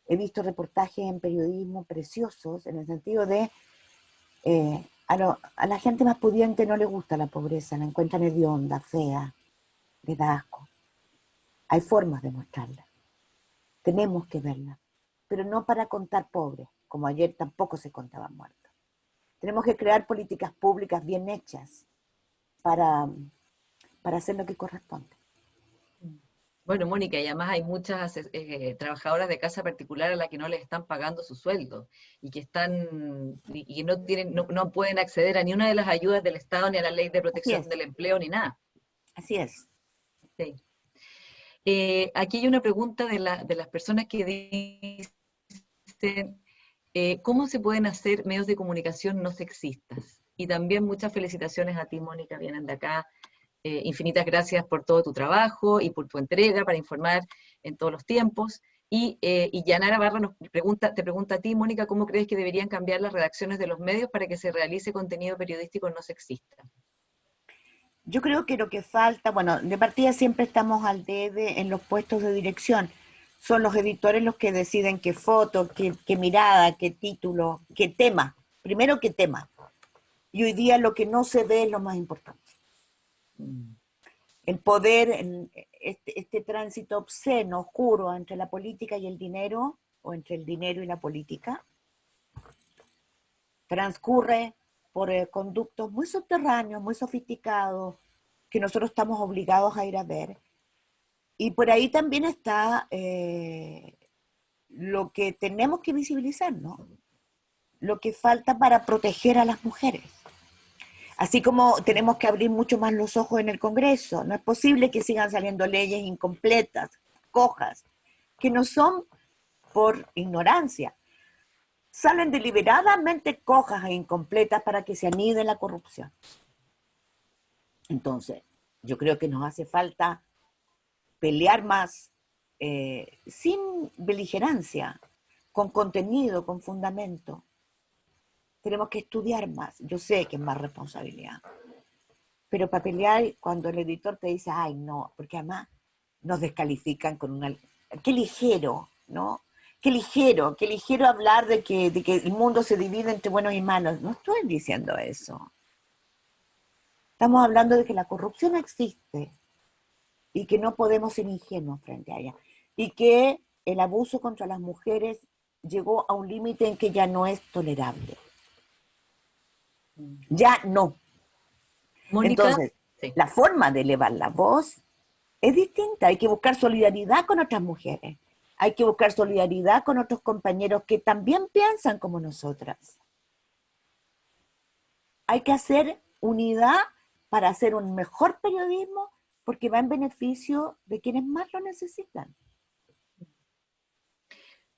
He visto reportajes en periodismo preciosos en el sentido de a la gente más pudiente no le gusta la pobreza, la encuentran hedionda, fea, le da asco. Hay formas de mostrarla. Tenemos que verla. Pero no para contar pobres, como ayer tampoco se contaban muertos. Tenemos que crear políticas públicas bien hechas para hacer lo que corresponde. Bueno, Mónica, y además hay muchas trabajadoras de casa particular a las que no les están pagando su sueldo y que y no tienen, no pueden acceder a ni una de las ayudas del Estado, ni a la ley de protección del empleo, ni nada. Así es. Sí. Aquí hay una pregunta de las personas que dicen, ¿cómo se pueden hacer medios de comunicación no sexistas? Y también muchas felicitaciones a ti, Mónica, vienen de acá. Infinitas gracias por todo tu trabajo y por tu entrega para informar en todos los tiempos. Y Yanara Barra te pregunta a ti, Mónica, ¿cómo crees que deberían cambiar las redacciones de los medios para que se realice contenido periodístico no sexista? Yo creo que lo que falta, bueno, de partida siempre estamos al debe en los puestos de dirección. Son los editores los que deciden qué foto, qué mirada, qué título, qué tema. Primero qué tema. Y hoy día lo que no se ve es lo más importante. El poder, este tránsito obsceno, oscuro entre la política y el dinero, o entre el dinero y la política, transcurre por conductos muy subterráneos, muy sofisticados, que nosotros estamos obligados a ir a ver. Y por ahí también está lo que tenemos que visibilizar, ¿no? Lo que falta para proteger a las mujeres. Así como tenemos que abrir mucho más los ojos en el Congreso. No es posible que sigan saliendo leyes incompletas, cojas, que no son por ignorancia. Salen deliberadamente cojas e incompletas para que se anide la corrupción. Entonces, yo creo que nos hace falta pelear más sin beligerancia, con contenido, con fundamento. Tenemos que estudiar más. Yo sé que es más responsabilidad. Pero para pelear, cuando el editor te dice, ay, no, porque además nos descalifican con una... Qué ligero, ¿no? Qué ligero hablar de que el mundo se divide entre buenos y malos. No estoy diciendo eso. Estamos hablando de que la corrupción existe y que no podemos ser ingenuos frente a ella. Y que el abuso contra las mujeres llegó a un límite en que ya no es tolerable. Ya no. Mónica, Entonces, sí. la forma de elevar la voz es distinta. Hay que buscar solidaridad con otras mujeres. Hay que buscar solidaridad con otros compañeros que también piensan como nosotras. Hay que hacer unidad para hacer un mejor periodismo porque va en beneficio de quienes más lo necesitan.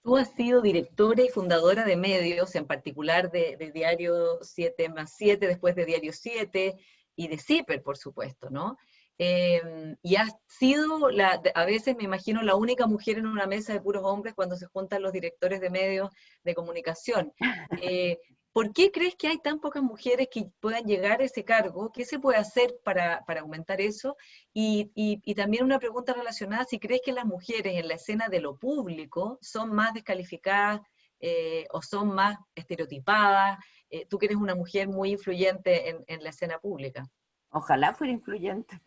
Tú has sido directora y fundadora de medios, en particular de Diario 7+7, después de Diario 7 y de CIPER, por supuesto, ¿no? Y has sido, a veces me imagino, la única mujer en una mesa de puros hombres cuando se juntan los directores de medios de comunicación. ¿Por qué crees que hay tan pocas mujeres que puedan llegar a ese cargo? ¿Qué se puede hacer para aumentar eso? Y también una pregunta relacionada, si crees que las mujeres en la escena de lo público son más descalificadas o son más estereotipadas, tú que eres una mujer muy influyente en la escena pública. Ojalá fuera influyente.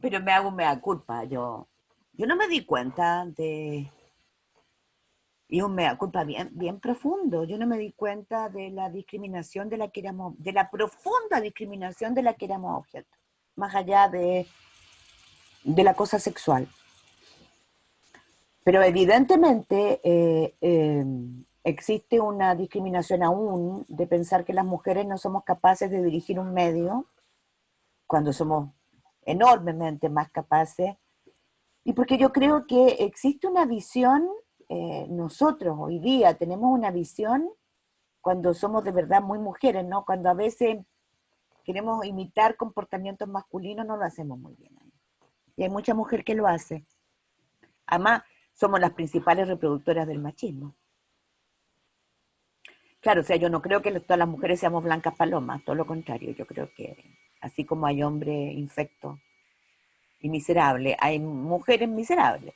Pero me hago mea culpa. Yo no me di cuenta de... Y un mea culpa bien profundo. Yo no me di cuenta de la discriminación de la que éramos, de la profunda discriminación de la que éramos objeto, más allá de la cosa sexual. Pero evidentemente existe una discriminación aún de pensar que las mujeres no somos capaces de dirigir un medio cuando somos enormemente más capaces. Y porque yo creo que existe una visión, nosotros hoy día tenemos una visión cuando somos de verdad muy mujeres, ¿no? Cuando a veces queremos imitar comportamientos masculinos, no lo hacemos muy bien. Y hay mucha mujer que lo hace. Además, somos las principales reproductoras del machismo. Claro, o sea, yo no creo que todas las mujeres seamos blancas palomas, todo lo contrario, yo creo que así como hay hombres infectos y miserables, hay mujeres miserables.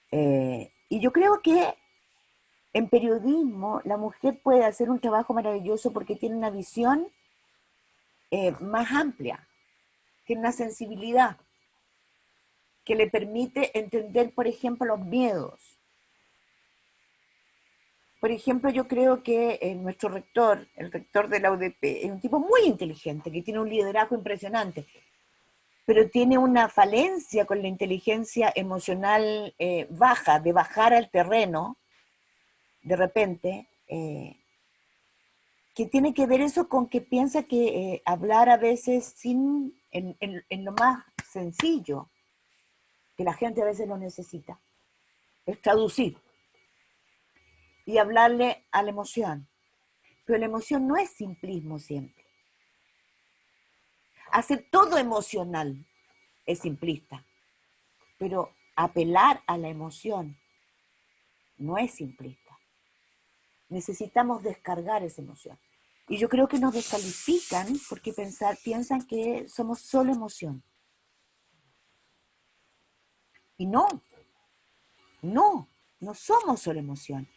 Y yo creo que en periodismo la mujer puede hacer un trabajo maravilloso porque tiene una visión más amplia, tiene una sensibilidad que le permite entender, por ejemplo, los miedos. Por ejemplo, yo creo que nuestro rector, el rector de la UDP, es un tipo muy inteligente, que tiene un liderazgo impresionante, pero tiene una falencia con la inteligencia emocional baja, de bajar al terreno, de repente, que tiene que ver eso con que piensa que hablar a veces en lo más sencillo, que la gente a veces lo necesita, es traducir y hablarle a la emoción. Pero la emoción no es simplismo siempre. Hacer todo emocional es simplista, pero apelar a la emoción no es simplista. Necesitamos descargar esa emoción. Y yo creo que nos descalifican porque piensan que somos solo emoción. Y no somos solo emoción.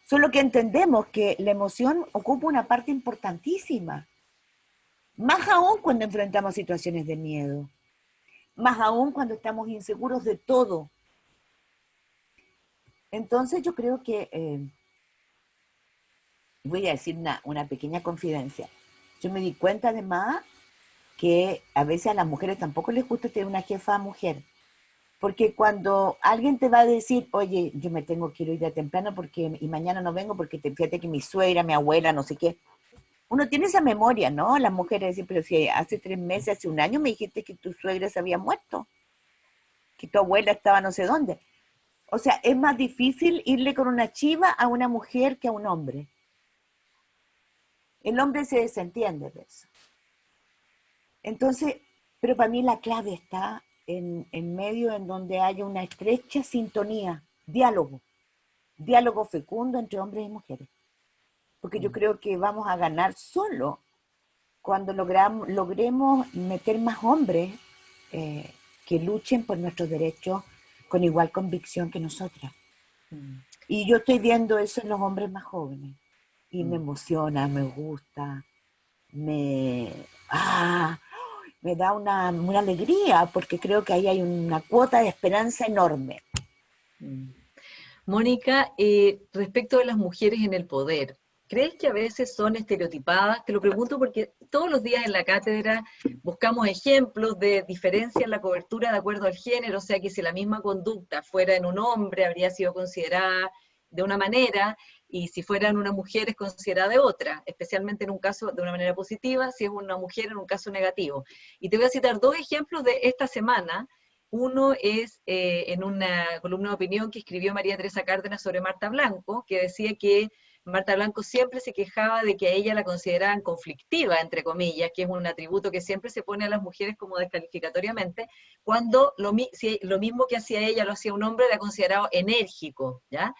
Solo que entendemos que la emoción ocupa una parte importantísima. Más aún cuando enfrentamos situaciones de miedo. Más aún cuando estamos inseguros de todo. Entonces yo creo que, voy a decir una pequeña confidencia. Yo me di cuenta además que a veces a las mujeres tampoco les gusta tener una jefa mujer. Porque cuando alguien te va a decir, oye, yo me tengo que ir hoy de temprano y mañana no vengo porque fíjate que mi suegra, mi abuela, no sé qué. Uno tiene esa memoria, ¿no? Las mujeres dicen, pero si hace 3 meses, hace un año me dijiste que tu suegra se había muerto, que tu abuela estaba no sé dónde. O sea, es más difícil irle con una chiva a una mujer que a un hombre. El hombre se desentiende de eso. Entonces, pero para mí la clave está en medio en donde haya una estrecha sintonía diálogo, diálogo fecundo entre hombres y mujeres. Porque yo creo que vamos a ganar solo cuando logremos meter más hombres que luchen por nuestros derechos con igual convicción que nosotras. Y yo estoy viendo eso en los hombres más jóvenes. Y me emociona, me gusta, me da una alegría, porque creo que ahí hay una cuota de esperanza enorme. Mónica, respecto de las mujeres en el poder, ¿crees que a veces son estereotipadas? Te lo pregunto porque todos los días en la cátedra buscamos ejemplos de diferencia en la cobertura de acuerdo al género, o sea que si la misma conducta fuera en un hombre habría sido considerada de una manera, y si fuera en una mujer es considerada de otra, especialmente en un caso de una manera positiva, si es una mujer en un caso negativo. Y te voy a citar dos ejemplos de esta semana. Uno es en una columna de opinión que escribió María Teresa Cárdenas sobre Marta Blanco, que decía que Marta Blanco siempre se quejaba de que a ella la consideraban conflictiva, entre comillas, que es un atributo que siempre se pone a las mujeres como descalificatoriamente, cuando lo mismo que hacía ella lo hacía un hombre, era considerado enérgico, ¿ya?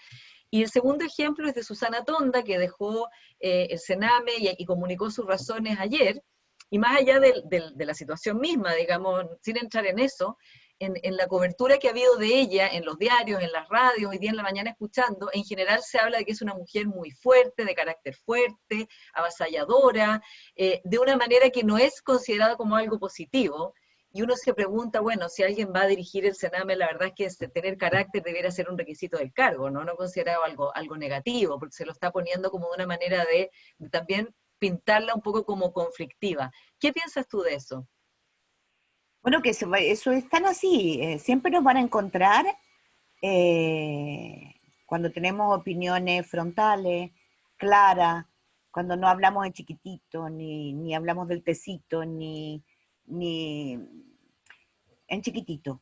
Y el segundo ejemplo es de Susana Tonda, que dejó el Sename y comunicó sus razones ayer, y más allá de la situación misma, digamos, sin entrar en eso, en la cobertura que ha habido de ella en los diarios, en las radios, hoy día en la mañana escuchando, en general se habla de que es una mujer muy fuerte, de carácter fuerte, avasalladora, de una manera que no es considerada como algo positivo. Y uno se pregunta, bueno, si alguien va a dirigir el Sename, la verdad es que tener carácter debiera ser un requisito del cargo, ¿no? No considerado algo negativo, porque se lo está poniendo como de una manera de también pintarla un poco como conflictiva. ¿Qué piensas tú de eso? Bueno, que eso es tan así. Siempre nos van a encontrar cuando tenemos opiniones frontales, claras, cuando no hablamos en chiquitito, ni hablamos del tecito, ni en chiquitito.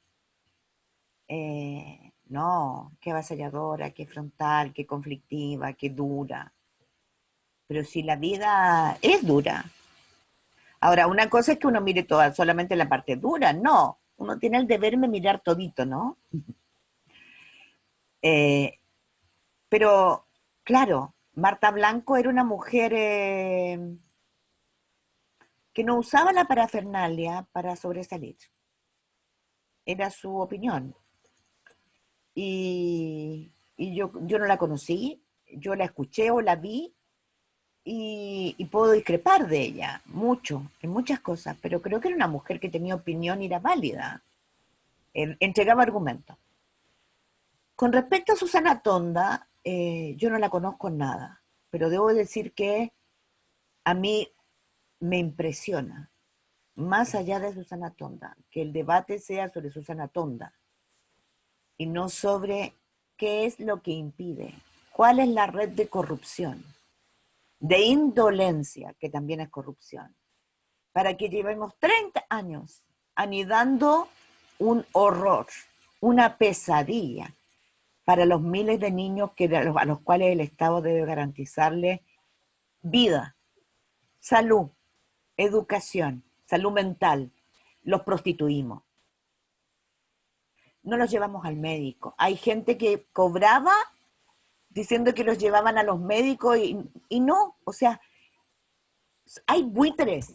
No, qué avasalladora, qué frontal, qué conflictiva, qué dura. Pero si la vida es dura. Ahora, una cosa es que uno mire solamente la parte dura, no. Uno tiene el deber de mirar todito, ¿no? Pero, claro, Marta Blanco era una mujer que no usaba la parafernalia para sobresalir. Era su opinión. Y yo no la conocí, yo la escuché o la vi y puedo discrepar de ella mucho, en muchas cosas, pero creo que era una mujer que tenía opinión y era válida, entregaba argumentos. Con respecto a Susana Tonda, yo no la conozco en nada, pero debo decir que a mí me impresiona, más allá de Susana Tonda, que el debate sea sobre Susana Tonda y no sobre qué es lo que impide, cuál es la red de corrupción, de indolencia, que también es corrupción, para que llevemos 30 años anidando un horror, una pesadilla para los miles de niños a los cuales el Estado debe garantizarles vida, salud, educación, salud mental. Los prostituimos. No los llevamos al médico. Hay gente que cobraba diciendo que los llevaban a los médicos y no, o sea, hay buitres.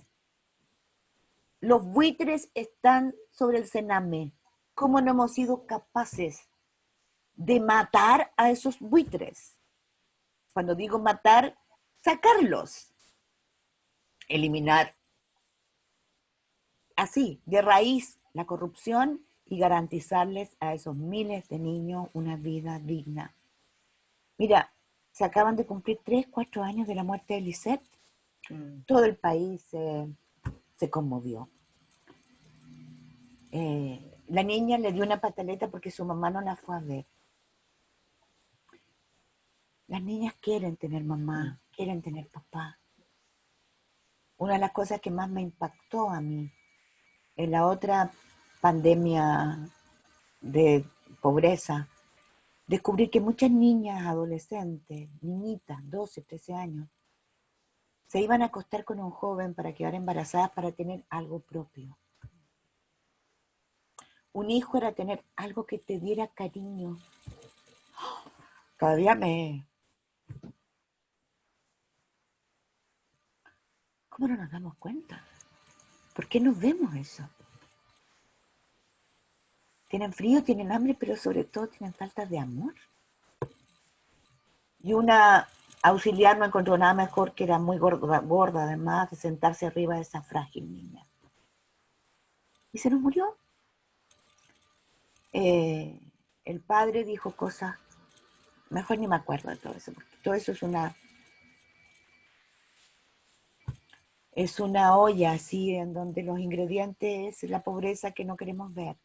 Los buitres están sobre el Sename. ¿Cómo no hemos sido capaces de matar a esos buitres? Cuando digo matar, sacarlos, eliminar así, de raíz, la corrupción y garantizarles a esos miles de niños una vida digna. Mira, se acaban de cumplir 3, 4 años de la muerte de Lisette. Todo el país se conmovió. La niña le dio una pataleta porque su mamá no la fue a ver. Las niñas quieren tener mamá, quieren tener papá. Una de las cosas que más me impactó a mí en la otra pandemia de pobreza, descubrir que muchas niñas, adolescentes, niñitas, 12, 13 años, se iban a acostar con un joven para quedar embarazadas para tener algo propio. Un hijo era tener algo que te diera cariño, Todavía me... ¿Cómo no nos damos cuenta? ¿Por qué no vemos eso? Tienen frío, tienen hambre, pero sobre todo tienen falta de amor. Y una auxiliar no encontró nada mejor, que era muy gorda además, de sentarse arriba de esa frágil niña. Y se nos murió. El padre dijo cosas, mejor ni me acuerdo de todo eso, porque todo eso es una olla así en donde los ingredientes es la pobreza que no queremos ver.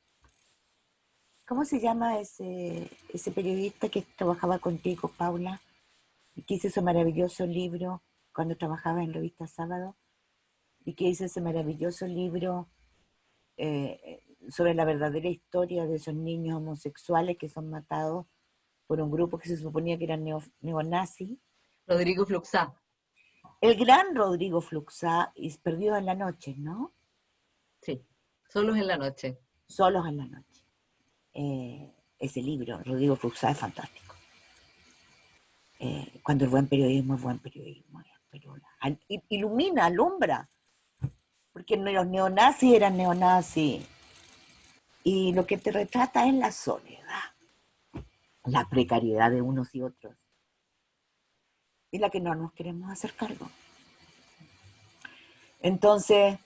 ¿Cómo se llama ese periodista que trabajaba contigo, Paula, y que hizo ese maravilloso libro cuando trabajaba en Revista Sábado, y que hizo ese maravilloso libro sobre la verdadera historia de esos niños homosexuales que son matados por un grupo que se suponía que eran neonazis? Rodrigo Fluxá. El gran Rodrigo Fluxá, y Perdidos en la Noche, ¿no? Sí, Solos en la Noche. Solos en la Noche. Ese libro, Rodrigo Fluxá, es fantástico. Cuando el buen periodismo es buen periodismo. Pero ilumina, alumbra. Porque los neonazis eran neonazis. Y lo que te retrata es la soledad, la precariedad de unos y otros, y la que no nos queremos hacer cargo. Entonces,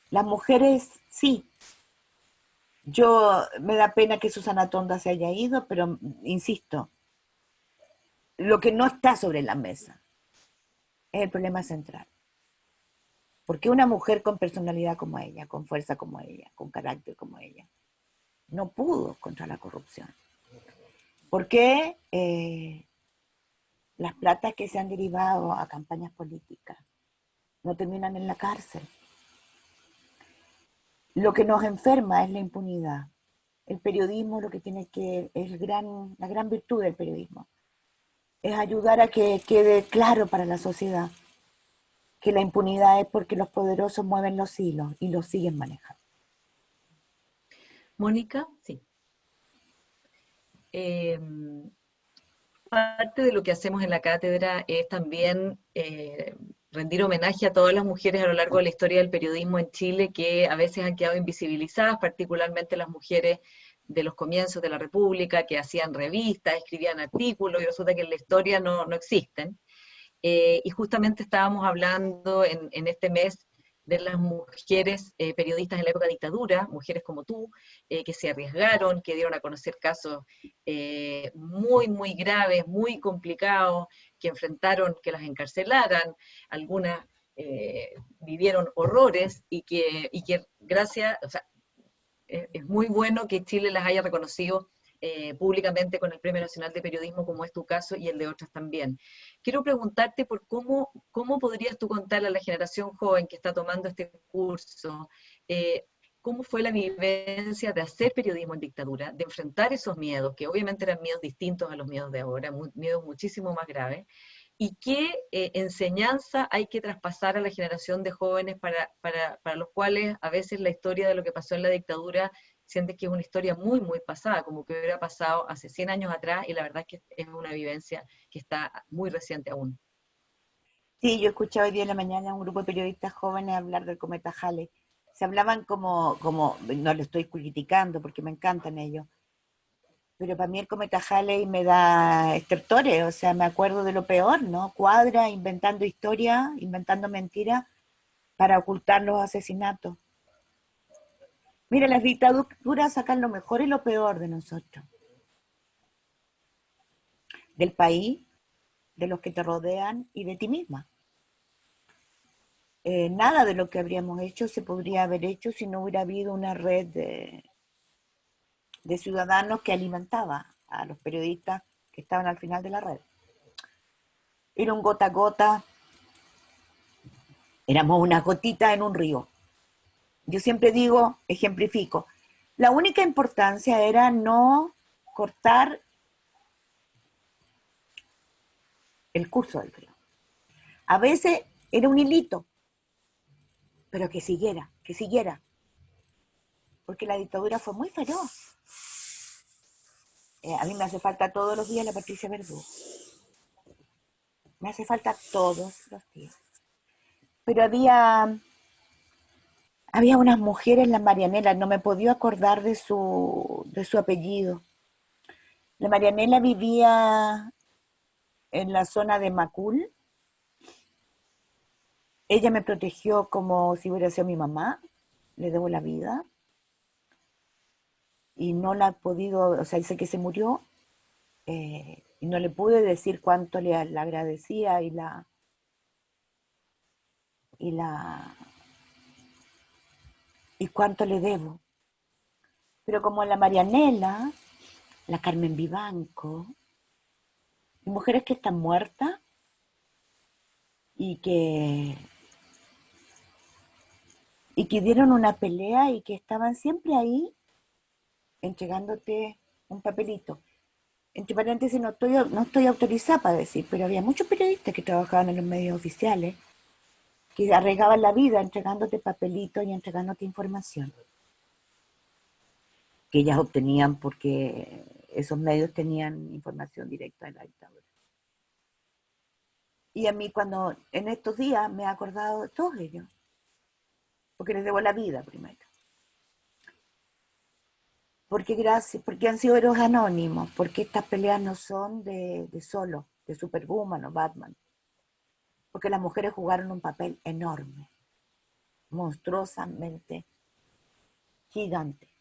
las mujeres, sí. Me da pena que Susana Tonda se haya ido, pero insisto, lo que no está sobre la mesa es el problema central. Porque una mujer con personalidad como ella, con fuerza como ella, con carácter como ella, no pudo contra la corrupción. ¿Por qué las platas que se han derivado a campañas políticas no terminan en la cárcel? Lo que nos enferma es la impunidad. El periodismo lo que tiene que, la gran virtud del periodismo, es ayudar a que quede claro para la sociedad que la impunidad es porque los poderosos mueven los hilos y los siguen manejando. Mónica, sí. Parte de lo que hacemos en la cátedra es también rendir homenaje a todas las mujeres a lo largo de la historia del periodismo en Chile que a veces han quedado invisibilizadas, particularmente las mujeres de los comienzos de la República, que hacían revistas, escribían artículos, y resulta que en la historia no existen. Y justamente estábamos hablando en este mes de las mujeres periodistas en la época de dictadura, mujeres como tú, que se arriesgaron, que dieron a conocer casos muy graves, muy complicados, que enfrentaron que las encarcelaran, algunas vivieron horrores y que gracias, o sea, es muy bueno que Chile las haya reconocido públicamente con el Premio Nacional de Periodismo, como es tu caso y el de otras también. Quiero preguntarte por cómo podrías tú contarle a la generación joven que está tomando este curso, cómo fue la vivencia de hacer periodismo en dictadura, de enfrentar esos miedos, que obviamente eran miedos distintos a los miedos de ahora, miedos muchísimo más graves, y qué enseñanza hay que traspasar a la generación de jóvenes para los cuales a veces la historia de lo que pasó en la dictadura sientes que es una historia muy pasada, como que hubiera pasado hace 100 años atrás, y la verdad es que es una vivencia que está muy reciente aún. Sí, yo escuchaba hoy día en la mañana a un grupo de periodistas jóvenes hablar del cometa Halley. Se hablaban no lo estoy criticando porque me encantan ellos, pero para mí el cometa Halley me da estertores, o sea, me acuerdo de lo peor, ¿no? Cuadra inventando historias, inventando mentiras para ocultar los asesinatos. Mira, las dictaduras sacan lo mejor y lo peor de nosotros, del país, de los que te rodean y de ti misma. Nada de lo que habríamos hecho se podría haber hecho si no hubiera habido una red de ciudadanos que alimentaba a los periodistas que estaban al final de la red. Era un gota a gota, éramos una gotita en un río. Yo siempre digo, ejemplifico, la única importancia era no cortar el curso del río. A veces era un hilito, pero que siguiera, porque la dictadura fue muy feroz. A mí me hace falta todos los días la Patricia Verdú. Me hace falta todos los días. Pero había unas mujeres, las Marianelas, no me podía acordar de su apellido. La Marianela vivía en la zona de Macul. Ella me protegió como si hubiera sido mi mamá. Le debo la vida. Y no la he podido, o sea, sé que se murió. Y no le pude decir cuánto le agradecía y cuánto le debo. Pero como la Marianela, la Carmen Vivanco, y mujeres que están muertas y que dieron una pelea y que estaban siempre ahí entregándote un papelito. Entre paréntesis, no estoy autorizada para decir, pero había muchos periodistas que trabajaban en los medios oficiales que arriesgaban la vida entregándote papelitos y entregándote información que ellas obtenían porque esos medios tenían información directa de la dictadura. Y a mí cuando en estos días me he acordado de todos ellos, porque les debo la vida primero. Porque han sido héroes anónimos, porque estas peleas no son de solo, de Superwoman o Batman. Porque las mujeres jugaron un papel enorme, monstruosamente gigante,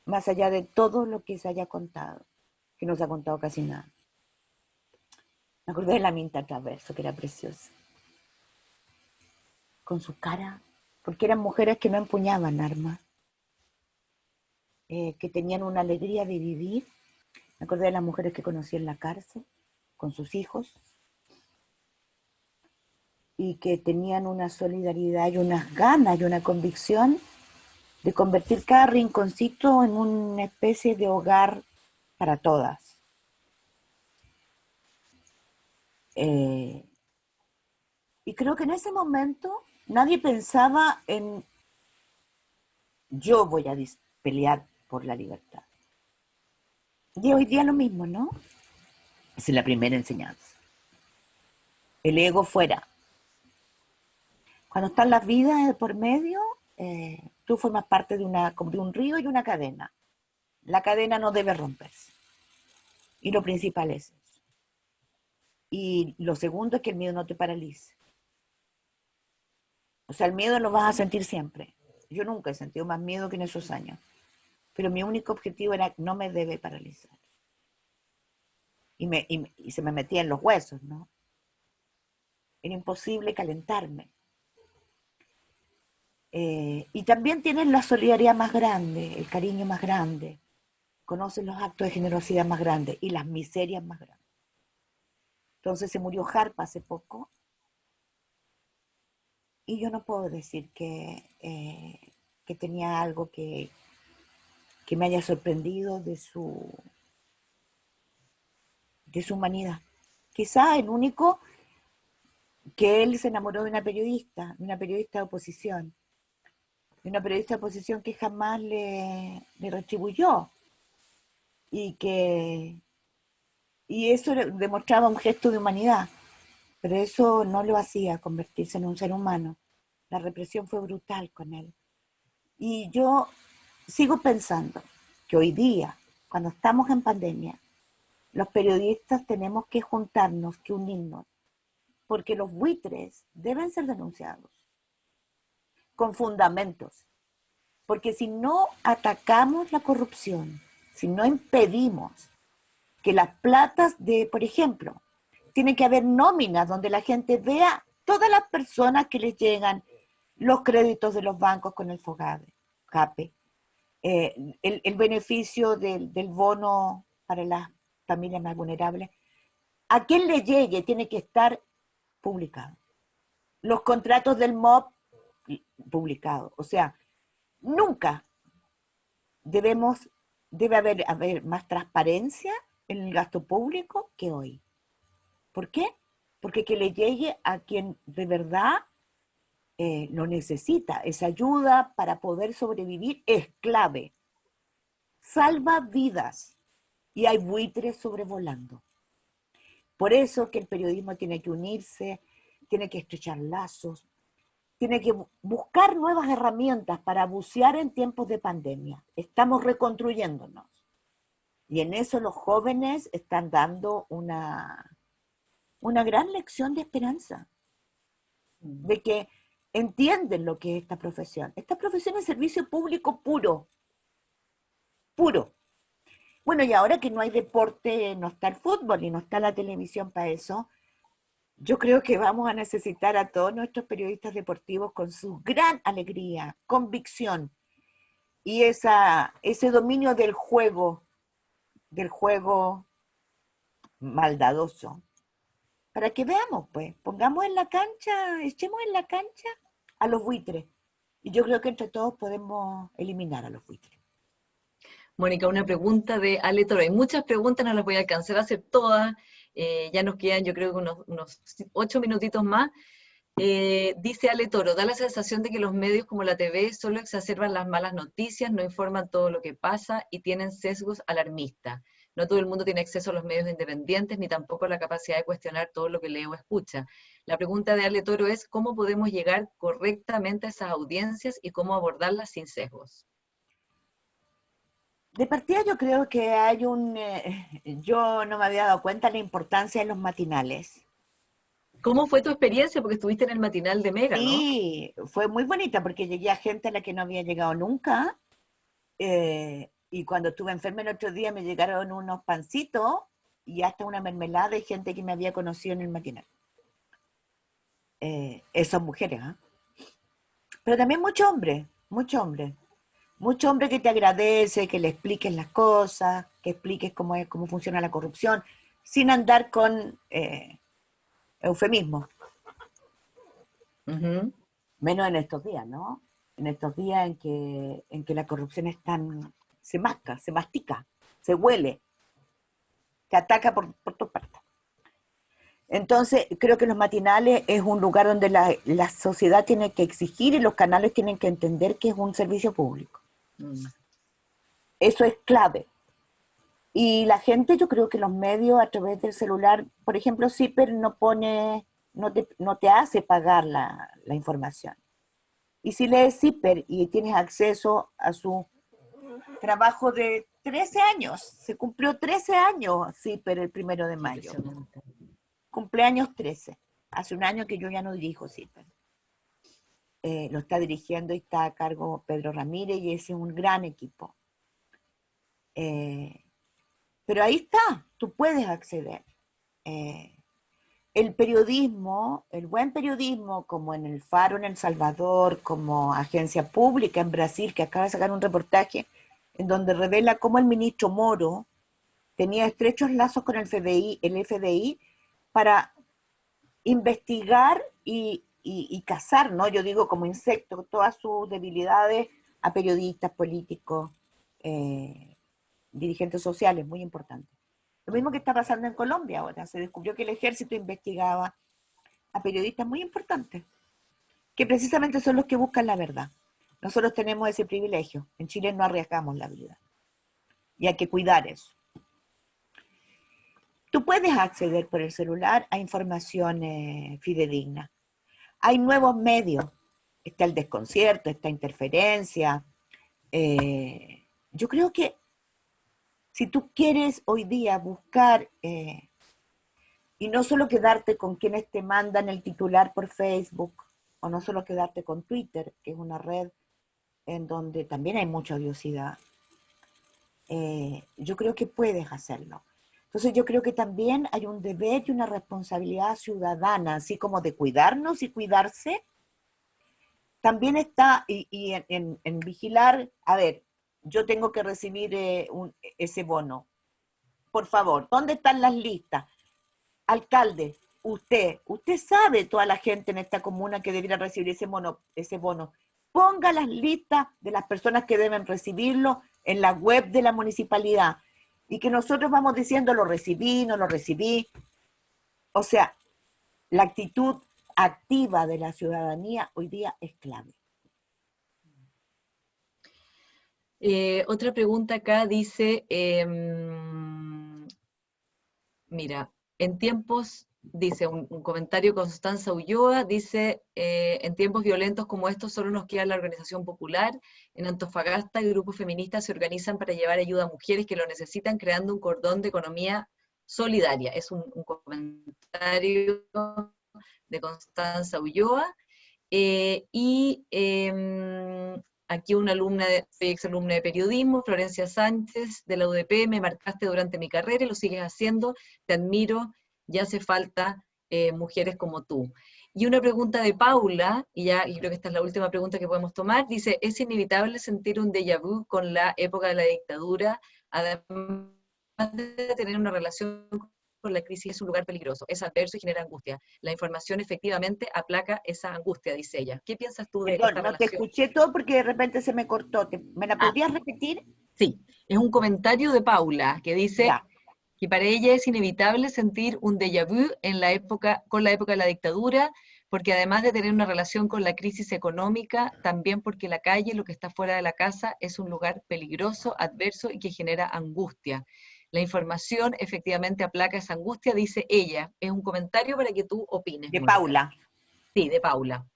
más allá de todo lo que se haya contado, que no se ha contado casi nada. Me acordé de la Minta Traverso, que era preciosa, con su cara, porque eran mujeres que no empuñaban armas, que tenían una alegría de vivir. Me acordé de las mujeres que conocí en la cárcel, con sus hijos, y que tenían una solidaridad y unas ganas y una convicción de convertir cada rinconcito en una especie de hogar para todas. Y creo que en ese momento nadie pensaba en yo voy a pelear por la libertad. Y hoy día lo mismo, ¿no? Esa es la primera enseñanza. El ego fuera. Cuando están las vidas por medio, tú formas parte de un río y una cadena. La cadena no debe romperse. Y lo principal es eso. Y lo segundo es que el miedo no te paralice. O sea, el miedo lo vas a sentir siempre. Yo nunca he sentido más miedo que en esos años. Pero mi único objetivo era no me debe paralizar. Y se me metía en los huesos, ¿no? Era imposible calentarme. Y también tienes la solidaridad más grande, el cariño más grande. Conoces los actos de generosidad más grandes y las miserias más grandes. Entonces se murió Jarpa hace poco. Y yo no puedo decir que tenía algo que me haya sorprendido de su humanidad. Quizá el único que él se enamoró de una periodista de oposición, que jamás le retribuyó y eso demostraba un gesto de humanidad, pero eso no lo hacía convertirse en un ser humano. La represión fue brutal con él. Y yo sigo pensando que hoy día, cuando estamos en pandemia, los periodistas tenemos que juntarnos, que unirnos, porque los buitres deben ser denunciados con fundamentos. Porque si no atacamos la corrupción, si no impedimos que las platas por ejemplo, tiene que haber nóminas donde la gente vea todas las personas que les llegan los créditos de los bancos con el FOGAPE, el beneficio del bono para las familias más vulnerables. A quien le llegue tiene que estar publicado. Los contratos del MOP publicados. O sea, nunca debe haber más transparencia en el gasto público que hoy. ¿Por qué? Porque que le llegue a quien de verdad lo necesita. Esa ayuda para poder sobrevivir es clave. Salva vidas. y hay buitres sobrevolando. Por eso que el periodismo tiene que unirse, tiene que estrechar lazos, tiene que buscar nuevas herramientas para bucear en tiempos de pandemia. Estamos reconstruyéndonos. Y en eso los jóvenes están dando una gran lección de esperanza, de que entienden lo que es esta profesión. Esta profesión es servicio público puro, puro. Bueno, y ahora que no hay deporte, no está el fútbol y no está la televisión para eso, yo creo que vamos a necesitar a todos nuestros periodistas deportivos con su gran alegría, convicción y ese dominio del juego maldadoso. Para que veamos, pues, pongamos en la cancha, echemos en la cancha a los buitres. Y yo creo que entre todos podemos eliminar a los buitres. Mónica, una pregunta de Ale Toro. Hay muchas preguntas, no las voy a alcanzar a hacer todas. Ya nos quedan, yo creo que unos 8 minutitos más. Dice Ale Toro, da la sensación de que los medios como la TV solo exacerban las malas noticias, no informan todo lo que pasa y tienen sesgos alarmistas. No todo el mundo tiene acceso a los medios independientes, ni tampoco la capacidad de cuestionar todo lo que lee o escucha. La pregunta de Ale Toro es, ¿cómo podemos llegar correctamente a esas audiencias y cómo abordarlas sin sesgos? De partida yo creo que hay yo no me había dado cuenta de la importancia de los matinales. ¿Cómo fue tu experiencia? Porque estuviste en el matinal de Mega, ¿no? Sí, fue muy bonita porque llegué a gente a la que no había llegado nunca. Y cuando estuve enferma el otro día me llegaron unos pancitos y hasta una mermelada de gente que me había conocido en el matinal. Esas mujeres, ¿eh? Pero también mucho hombre, mucho hombre. Mucho hombre que te agradece, que le expliques las cosas, que expliques cómo funciona la corrupción, sin andar con eufemismo. Ujú. Menos en estos días, ¿no? En estos días en que la corrupción se masca, se mastica, se huele, te ataca por todas partes. Entonces, creo que los matinales es un lugar donde la sociedad tiene que exigir y los canales tienen que entender que es un servicio público. Mm. Eso es clave. Y la gente, yo creo que los medios a través del celular, por ejemplo, CIPER no te hace pagar la información. Y si lees CIPER y tienes acceso a su trabajo de 13 años, se cumplió 13 años CIPER el 1 de mayo. Impresionante. Cumpleaños 13. Hace un año que yo ya no dirijo CIPER. Lo está dirigiendo y está a cargo Pedro Ramírez y ese es un gran equipo. Pero ahí está, tú puedes acceder. El periodismo, el buen periodismo, como en el Faro en El Salvador, como Agencia Pública en Brasil, que acaba de sacar un reportaje en donde revela cómo el ministro Moro tenía estrechos lazos con el FDI para investigar y cazar, ¿no? Yo digo como insecto, todas sus debilidades a periodistas, políticos, dirigentes sociales, muy importante. Lo mismo que está pasando en Colombia ahora. Se descubrió que el ejército investigaba a periodistas muy importantes, que precisamente son los que buscan la verdad. Nosotros tenemos ese privilegio. En Chile no arriesgamos la vida. Y hay que cuidar eso. Tú puedes acceder por el celular a información fidedigna. Hay nuevos medios. Está el desconcierto, está interferencia. Yo creo que si tú quieres hoy día buscar, y no solo quedarte con quienes te mandan el titular por Facebook, o no solo quedarte con Twitter, que es una red en donde también hay mucha odiosidad, yo creo que puedes hacerlo. Entonces yo creo que también hay un deber y una responsabilidad ciudadana, así como de cuidarnos y cuidarse, también está en vigilar, a ver, yo tengo que recibir ese bono. Por favor, ¿dónde están las listas? Alcalde, usted sabe toda la gente en esta comuna que debería recibir ese bono. Ponga las listas de las personas que deben recibirlo en la web de la municipalidad y que nosotros vamos diciendo lo recibí, no lo recibí. O sea, la actitud activa de la ciudadanía hoy día es clave. Otra pregunta acá dice, Mira, en tiempos, dice un comentario Constanza Ulloa, dice, en tiempos violentos como estos solo nos queda la organización popular. En Antofagasta, grupos feministas se organizan para llevar ayuda a mujeres que lo necesitan, creando un cordón de economía solidaria. Es un comentario de Constanza Ulloa. Aquí una alumna, soy exalumna de periodismo, Florencia Sánchez, de la UDP, me marcaste durante mi carrera y lo sigues haciendo, te admiro, ya hace falta mujeres como tú. Y una pregunta de Paula, y creo que esta es la última pregunta que podemos tomar, dice, ¿es inevitable sentir un déjà vu con la época de la dictadura, además de tener una relación con la crisis es un lugar peligroso, es adverso y genera angustia? La información efectivamente aplaca esa angustia, dice ella. ¿Qué piensas tú de esta Perdón, no te relación? escuché todo porque de repente se me cortó. ¿Me la Ah, podrías repetir? sí, es un comentario de Paula que dice Ya. que para ella es inevitable sentir un déjà vu en la época, con la época de la dictadura, porque además de tener una relación con la crisis económica, también porque la calle, lo que está fuera de la casa, es un lugar peligroso, adverso y que genera angustia. La información efectivamente aplaca esa angustia, dice ella. Es un comentario para que tú opines, De Mónica. Paula. Sí, de Paula.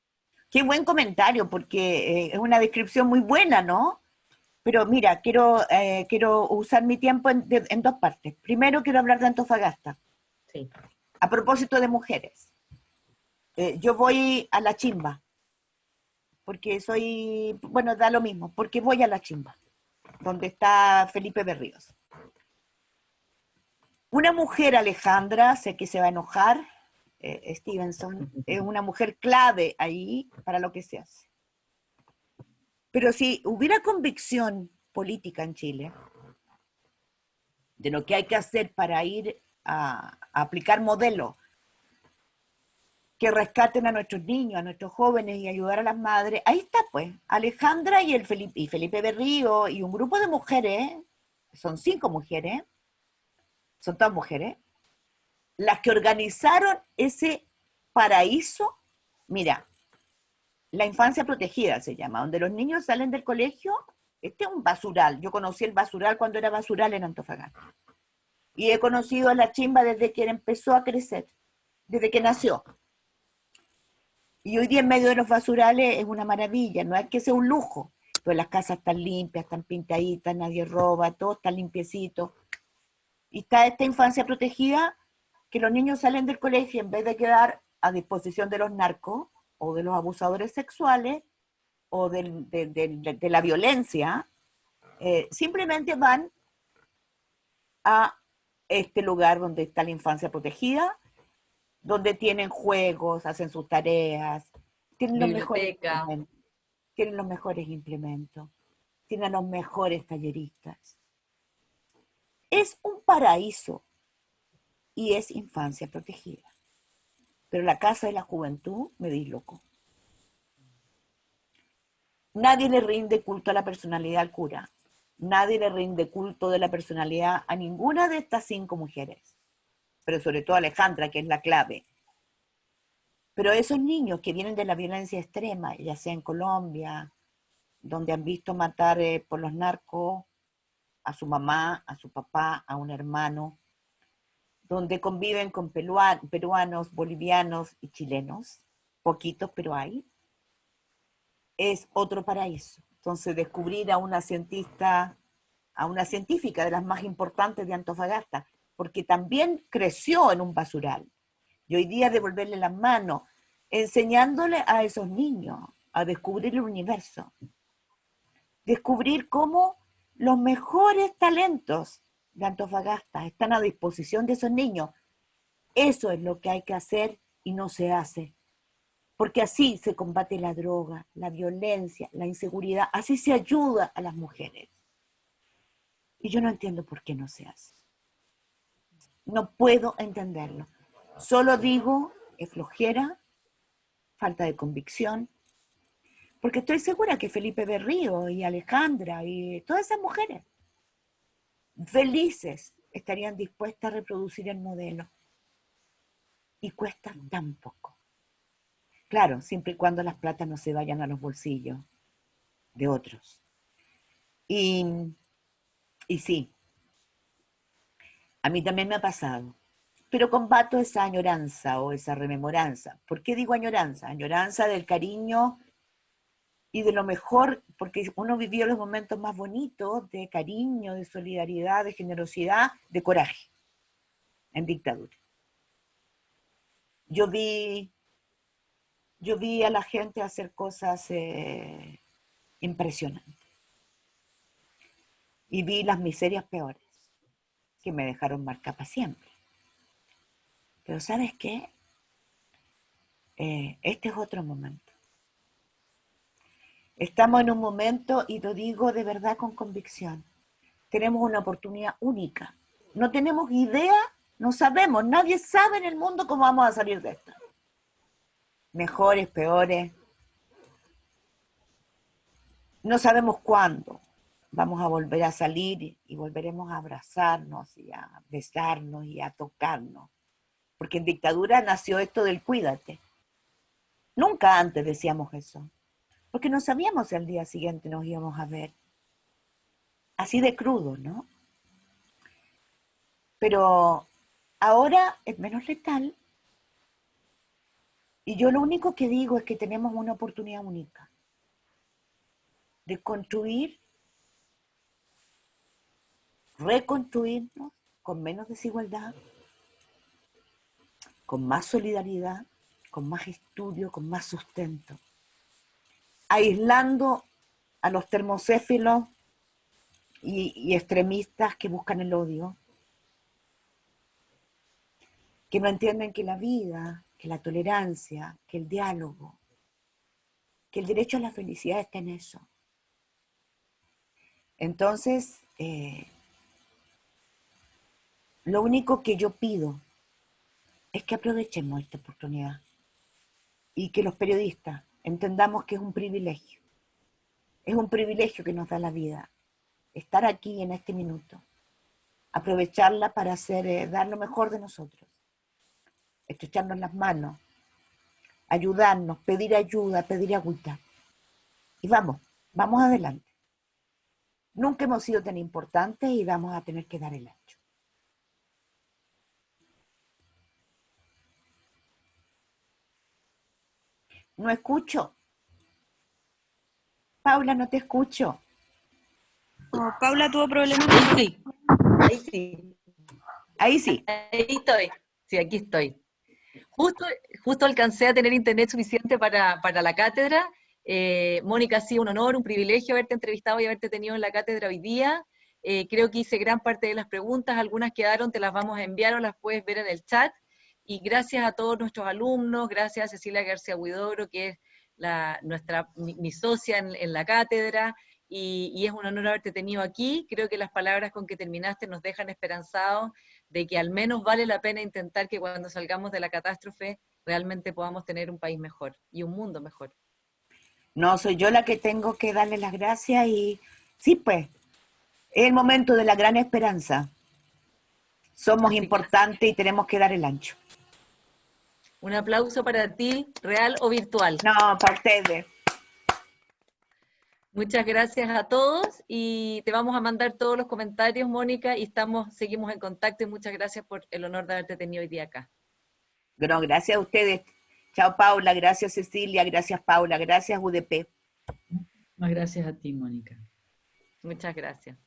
Qué buen comentario, porque es una descripción muy buena, ¿no? Pero mira, quiero usar mi tiempo en dos partes. Primero quiero hablar de Antofagasta. Sí. A propósito de mujeres, yo voy a la chimba, porque soy, bueno, da lo mismo, porque voy a la chimba, donde está Felipe Berríos. Una mujer, Alejandra, sé que se va a enojar, Stevenson, es una mujer clave ahí para lo que se hace. Pero si hubiera convicción política en Chile de lo que hay que hacer para ir a aplicar modelos que rescaten a nuestros niños, a nuestros jóvenes y ayudar a las madres, ahí está pues, Alejandra y Felipe Berrío y un grupo de mujeres, son 5 mujeres, son todas mujeres, las que organizaron ese paraíso. Mira, la infancia protegida se llama, donde los niños salen del colegio. Este es un basural. Yo conocí el basural cuando era basural en Antofagasta. Y he conocido a la chimba desde que empezó a crecer, desde que nació. Y hoy día en medio de los basurales es una maravilla, no es que sea un lujo, pero las casas están limpias, están pintaditas, nadie roba, todo está limpiecito. Y está esta infancia protegida, que los niños salen del colegio en vez de quedar a disposición de los narcos o de los abusadores sexuales o de la violencia, simplemente van a este lugar donde está la infancia protegida, donde tienen juegos, hacen sus tareas, tienen los mejores Biblioteca. implementos, tienen los mejores implementos, tienen los mejores talleristas. Es un paraíso y es infancia protegida. Pero la casa de la juventud me dislocó. Nadie le rinde culto a la personalidad al cura. Nadie le rinde culto de la personalidad a ninguna de estas 5 mujeres. Pero sobre todo a Alejandra, que es la clave. Pero esos niños que vienen de la violencia extrema, ya sea en Colombia, donde han visto matar por los narcos a su mamá, a su papá, a un hermano, donde conviven con peruanos, bolivianos y chilenos, poquitos, pero hay, es otro paraíso. Entonces, descubrir a una científica de las más importantes de Antofagasta, porque también creció en un basural. Y hoy día devolverle las manos, enseñándole a esos niños a descubrir el universo, descubrir cómo los mejores talentos de Antofagasta están a disposición de esos niños. Eso es lo que hay que hacer y no se hace. Porque así se combate la droga, la violencia, la inseguridad, así se ayuda a las mujeres. Y yo no entiendo por qué no se hace. No puedo entenderlo. Solo digo, es flojera, falta de convicción, porque estoy segura que Felipe Berrío y Alejandra y todas esas mujeres felices estarían dispuestas a reproducir el modelo. Y cuesta tan poco. Claro, siempre y cuando las platas no se vayan a los bolsillos de otros. Y sí, a mí también me ha pasado. pero combato esa añoranza o esa rememoranza. ¿Por qué digo añoranza? Añoranza del cariño y de lo mejor, porque uno vivió los momentos más bonitos de cariño, de solidaridad, de generosidad, de coraje en dictadura. Yo vi a la gente hacer cosas impresionantes. Y vi las miserias peores, que me dejaron marcar para siempre. Pero ¿sabes qué? Este es otro momento. Estamos en un momento, y lo digo de verdad con convicción, tenemos una oportunidad única. No tenemos idea, no sabemos, nadie sabe en el mundo cómo vamos a salir de esto. Mejores, peores. No sabemos cuándo vamos a volver a salir y volveremos a abrazarnos y a besarnos y a tocarnos. Porque en dictadura nació esto del cuídate. Nunca antes decíamos eso. Porque no sabíamos si al día siguiente nos íbamos a ver. Así de crudo, ¿no? Pero ahora es menos letal. Y yo lo único que digo es que tenemos una oportunidad única de construir, reconstruirnos con menos desigualdad, con más solidaridad, con más estudio, con más sustento, aislando a los termocéfilos y extremistas que buscan el odio, que no entienden que la vida, que la tolerancia, que el diálogo, que el derecho a la felicidad está en eso. Entonces, lo único que yo pido es que aprovechemos esta oportunidad y que los periodistas entendamos que es un privilegio que nos da la vida, estar aquí en este minuto, aprovecharla para hacer, dar lo mejor de nosotros, estrecharnos las manos, ayudarnos, pedir ayuda, pedir agüita. Y vamos adelante. Nunca hemos sido tan importantes y vamos a tener que dar el ancho. No escucho. Paula, no te escucho. Oh, Paula tuvo problemas. Sí, ahí sí. Ahí sí. Ahí estoy. Sí, aquí estoy. Justo alcancé a tener internet suficiente para la cátedra. Mónica, ha sido un honor, un privilegio haberte entrevistado y haberte tenido en la cátedra hoy día. Creo que hice gran parte de las preguntas, algunas quedaron, te las vamos a enviar o las puedes ver en el chat. Y gracias a todos nuestros alumnos, gracias a Cecilia García Huidobro, que es mi socia en la cátedra, y es un honor haberte tenido aquí. Creo que las palabras con que terminaste nos dejan esperanzados de que al menos vale la pena intentar que cuando salgamos de la catástrofe realmente podamos tener un país mejor y un mundo mejor. No, soy yo la que tengo que darle las gracias y sí, pues, es el momento de la gran esperanza. Somos importantes y tenemos que dar el ancho. Un aplauso para ti, real o virtual. No, para ustedes. Muchas gracias a todos y te vamos a mandar todos los comentarios, Mónica, y seguimos en contacto y muchas gracias por el honor de haberte tenido hoy día acá. No, gracias a ustedes. Chao, Paula. Gracias, Cecilia. Gracias, Paula. Gracias, UDP. Más gracias a ti, Mónica. Muchas gracias.